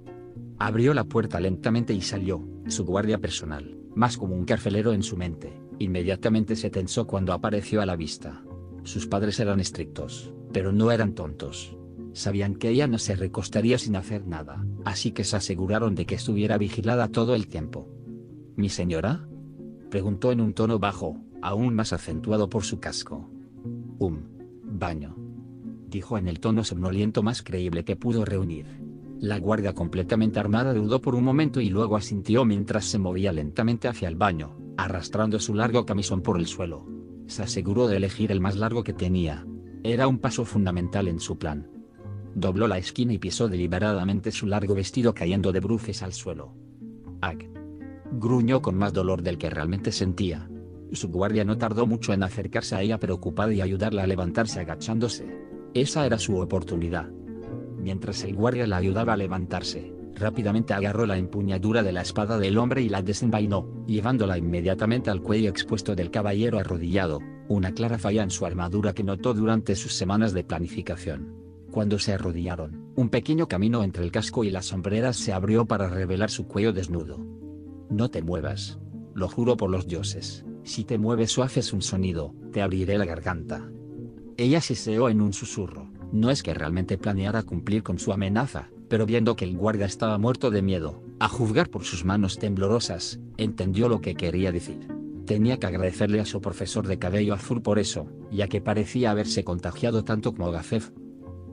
A: Abrió la puerta lentamente y salió. Su guardia personal, más como un carcelero en su mente, inmediatamente se tensó cuando apareció a la vista. Sus padres eran estrictos, pero no eran tontos. Sabían que ella no se recostaría sin hacer nada, así que se aseguraron de que estuviera vigilada todo el tiempo. ¿Mi señora?, preguntó en un tono bajo, aún más acentuado por su casco. Baño, dijo en el tono somnoliento más creíble que pudo reunir. La guardia completamente armada dudó por un momento y luego asintió mientras se movía lentamente hacia el baño, arrastrando su largo camisón por el suelo. Se aseguró de elegir el más largo que tenía. Era un paso fundamental en su plan. Dobló la esquina y pisó deliberadamente su largo vestido, cayendo de bruces al suelo. ¡Ag! Gruñó con más dolor del que realmente sentía. Su guardia no tardó mucho en acercarse a ella preocupada y ayudarla a levantarse agachándose. Esa era su oportunidad. Mientras el guardia la ayudaba a levantarse, rápidamente agarró la empuñadura de la espada del hombre y la desenvainó, llevándola inmediatamente al cuello expuesto del caballero arrodillado, una clara falla en su armadura que notó durante sus semanas de planificación. Cuando se arrodillaron, un pequeño camino entre el casco y las sombreras se abrió para revelar su cuello desnudo. No te muevas. Lo juro por los dioses, si te mueves o haces un sonido, te abriré la garganta. Ella siseó en un susurro. No es que realmente planeara cumplir con su amenaza, pero viendo que el guardia estaba muerto de miedo, a juzgar por sus manos temblorosas, entendió lo que quería decir. Tenía que agradecerle a su profesor de cabello azul por eso, ya que parecía haberse contagiado tanto como Gafef.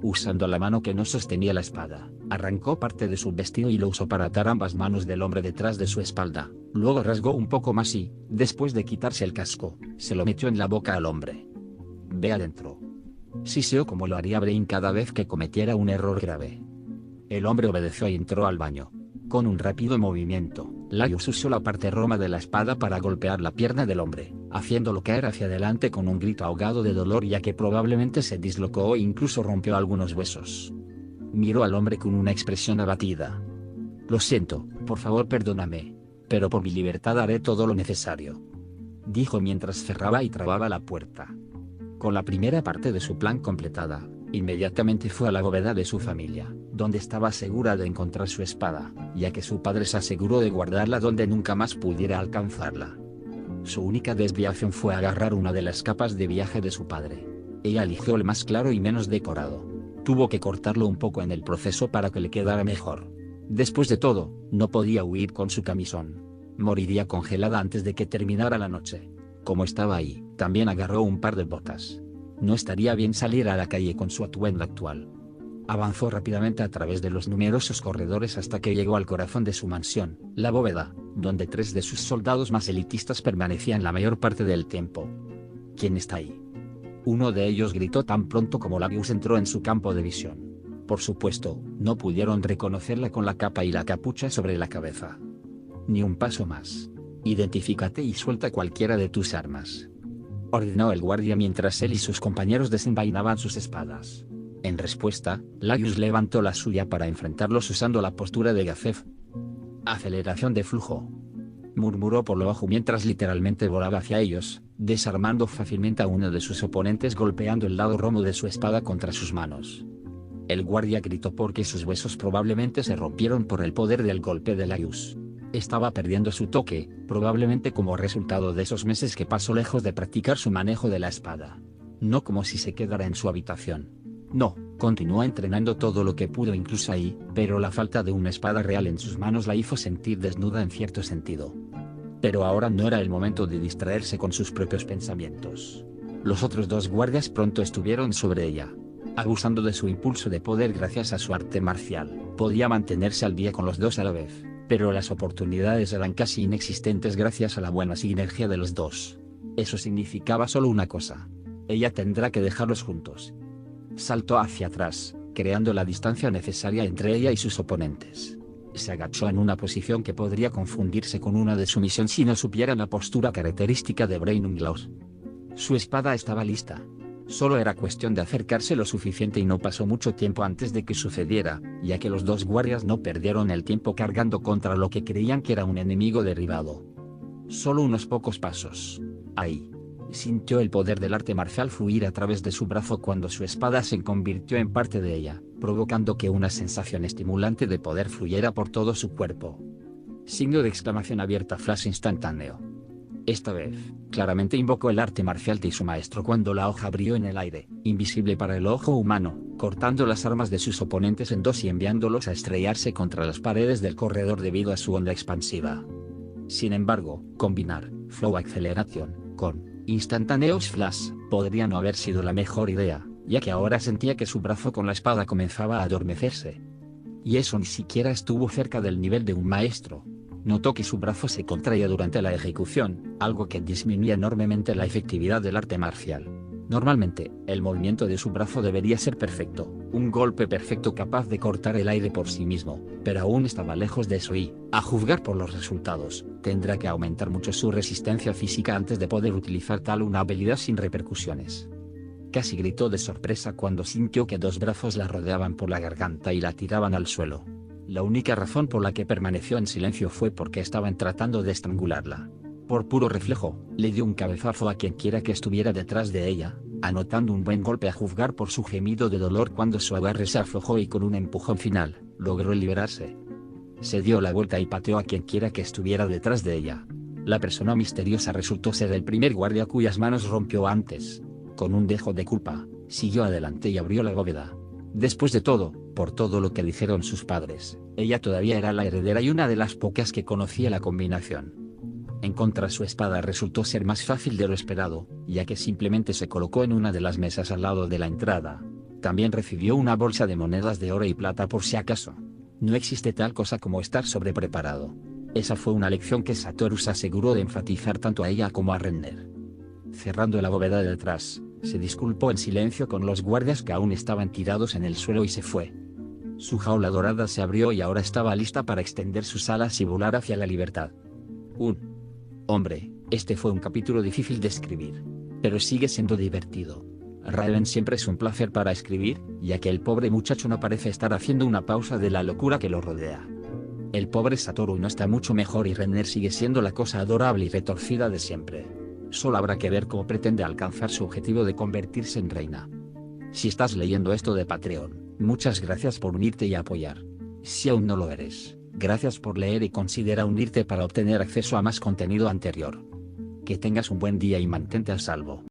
A: Usando la mano que no sostenía la espada, arrancó parte de su vestido y lo usó para atar ambas manos del hombre detrás de su espalda. Luego rasgó un poco más y, después de quitarse el casco, se lo metió en la boca al hombre. Ve adentro. Siseó como lo haría Brain cada vez que cometiera un error grave. El hombre obedeció y entró al baño. Con un rápido movimiento, Laius usó la parte roma de la espada para golpear la pierna del hombre, haciéndolo caer hacia adelante con un grito ahogado de dolor, ya que probablemente se dislocó e incluso rompió algunos huesos. Miró al hombre con una expresión abatida. Lo siento, por favor perdóname, pero por mi libertad haré todo lo necesario, dijo mientras cerraba y trababa la puerta. Con la primera parte de su plan completada, inmediatamente fue a la bóveda de su familia, donde estaba segura de encontrar su espada, ya que su padre se aseguró de guardarla donde nunca más pudiera alcanzarla. Su única desviación fue agarrar una de las capas de viaje de su padre. Ella eligió el más claro y menos decorado. Tuvo que cortarlo un poco en el proceso para que le quedara mejor. Después de todo, no podía huir con su camisón. Moriría congelada antes de que terminara la noche. Como estaba ahí, también agarró un par de botas. No estaría bien salir a la calle con su atuendo actual. Avanzó rápidamente a través de los numerosos corredores hasta que llegó al corazón de su mansión, la bóveda, donde 3 de sus soldados más elitistas permanecían la mayor parte del tiempo. ¿Quién está ahí? Uno de ellos gritó tan pronto como Labius entró en su campo de visión. Por supuesto, no pudieron reconocerla con la capa y la capucha sobre la cabeza. Ni un paso más. Identifícate y suelta cualquiera de tus armas, ordenó el guardia mientras él y sus compañeros desenvainaban sus espadas. En respuesta, Labius levantó la suya para enfrentarlos usando la postura de Gazef. Aceleración de flujo, murmuró por lo bajo mientras literalmente volaba hacia ellos, desarmando fácilmente a uno de sus oponentes golpeando el lado romo de su espada contra sus manos. El guardia gritó porque sus huesos probablemente se rompieron por el poder del golpe de Labius. Estaba perdiendo su toque, probablemente como resultado de esos meses que pasó lejos de practicar su manejo de la espada. No como si se quedara en su habitación. No, continuó entrenando todo lo que pudo incluso ahí, pero la falta de una espada real en sus manos la hizo sentir desnuda en cierto sentido. Pero ahora no era el momento de distraerse con sus propios pensamientos. Los otros 2 guardias pronto estuvieron sobre ella. Abusando de su impulso de poder gracias a su arte marcial, podía mantenerse al día con los 2 a la vez, pero las oportunidades eran casi inexistentes gracias a la buena sinergia de los 2. Eso significaba solo una cosa. Ella tendrá que dejarlos juntos. Saltó hacia atrás, creando la distancia necesaria entre ella y sus oponentes. Se agachó en una posición que podría confundirse con una de sumisión si no supiera la postura característica de Breinunglaus. Su espada estaba lista. Solo era cuestión de acercarse lo suficiente y no pasó mucho tiempo antes de que sucediera, ya que los 2 guardias no perdieron el tiempo cargando contra lo que creían que era un enemigo derribado. Solo unos pocos pasos. Ahí. Sintió el poder del arte marcial fluir a través de su brazo cuando su espada se convirtió en parte de ella, provocando que una sensación estimulante de poder fluyera por todo su cuerpo. Signo de exclamación abierta flash instantáneo. Esta vez, claramente invocó el arte marcial de su maestro cuando la hoja brilló en el aire, invisible para el ojo humano, cortando las armas de sus oponentes en 2 y enviándolos a estrellarse contra las paredes del corredor debido a su onda expansiva. Sin embargo, combinar Flow Acceleration con Instantaneous Flash podría no haber sido la mejor idea, ya que ahora sentía que su brazo con la espada comenzaba a adormecerse. Y eso ni siquiera estuvo cerca del nivel de un maestro. Notó que su brazo se contraía durante la ejecución, algo que disminuía enormemente la efectividad del arte marcial. Normalmente, el movimiento de su brazo debería ser perfecto, un golpe perfecto capaz de cortar el aire por sí mismo, pero aún estaba lejos de eso y, a juzgar por los resultados, tendrá que aumentar mucho su resistencia física antes de poder utilizar tal una habilidad sin repercusiones. Casi gritó de sorpresa cuando sintió que 2 brazos la rodeaban por la garganta y la tiraban al suelo. La única razón por la que permaneció en silencio fue porque estaban tratando de estrangularla. Por puro reflejo, le dio un cabezazo a quienquiera que estuviera detrás de ella, anotando un buen golpe a juzgar por su gemido de dolor cuando su agarre se aflojó y con un empujón final, logró liberarse. Se dio la vuelta y pateó a quienquiera que estuviera detrás de ella. La persona misteriosa resultó ser el primer guardia cuyas manos rompió antes. Con un dejo de culpa, siguió adelante y abrió la bóveda. Después de todo, por todo lo que dijeron sus padres, ella todavía era la heredera y una de las pocas que conocía la combinación. Encontrar su espada resultó ser más fácil de lo esperado, ya que simplemente se colocó en una de las mesas al lado de la entrada. También recibió una bolsa de monedas de oro y plata por si acaso. No existe tal cosa como estar sobrepreparado. Esa fue una lección que Satoru se aseguró de enfatizar tanto a ella como a Renner. Cerrando la bóveda de detrás, se disculpó en silencio con los guardias que aún estaban tirados en el suelo y se fue. Su jaula dorada se abrió y ahora estaba lista para extender sus alas y volar hacia la libertad. Hombre, este fue un capítulo difícil de escribir. Pero sigue siendo divertido. Raven siempre es un placer para escribir, ya que el pobre muchacho no parece estar haciendo una pausa de la locura que lo rodea. El pobre Satoru no está mucho mejor y Renner sigue siendo la cosa adorable y retorcida de siempre. Solo habrá que ver cómo pretende alcanzar su objetivo de convertirse en reina. Si estás leyendo esto de Patreon, muchas gracias por unirte y apoyar. Si aún no lo eres, gracias por leer y considera unirte para obtener acceso a más contenido anterior. Que tengas un buen día y mantente a salvo.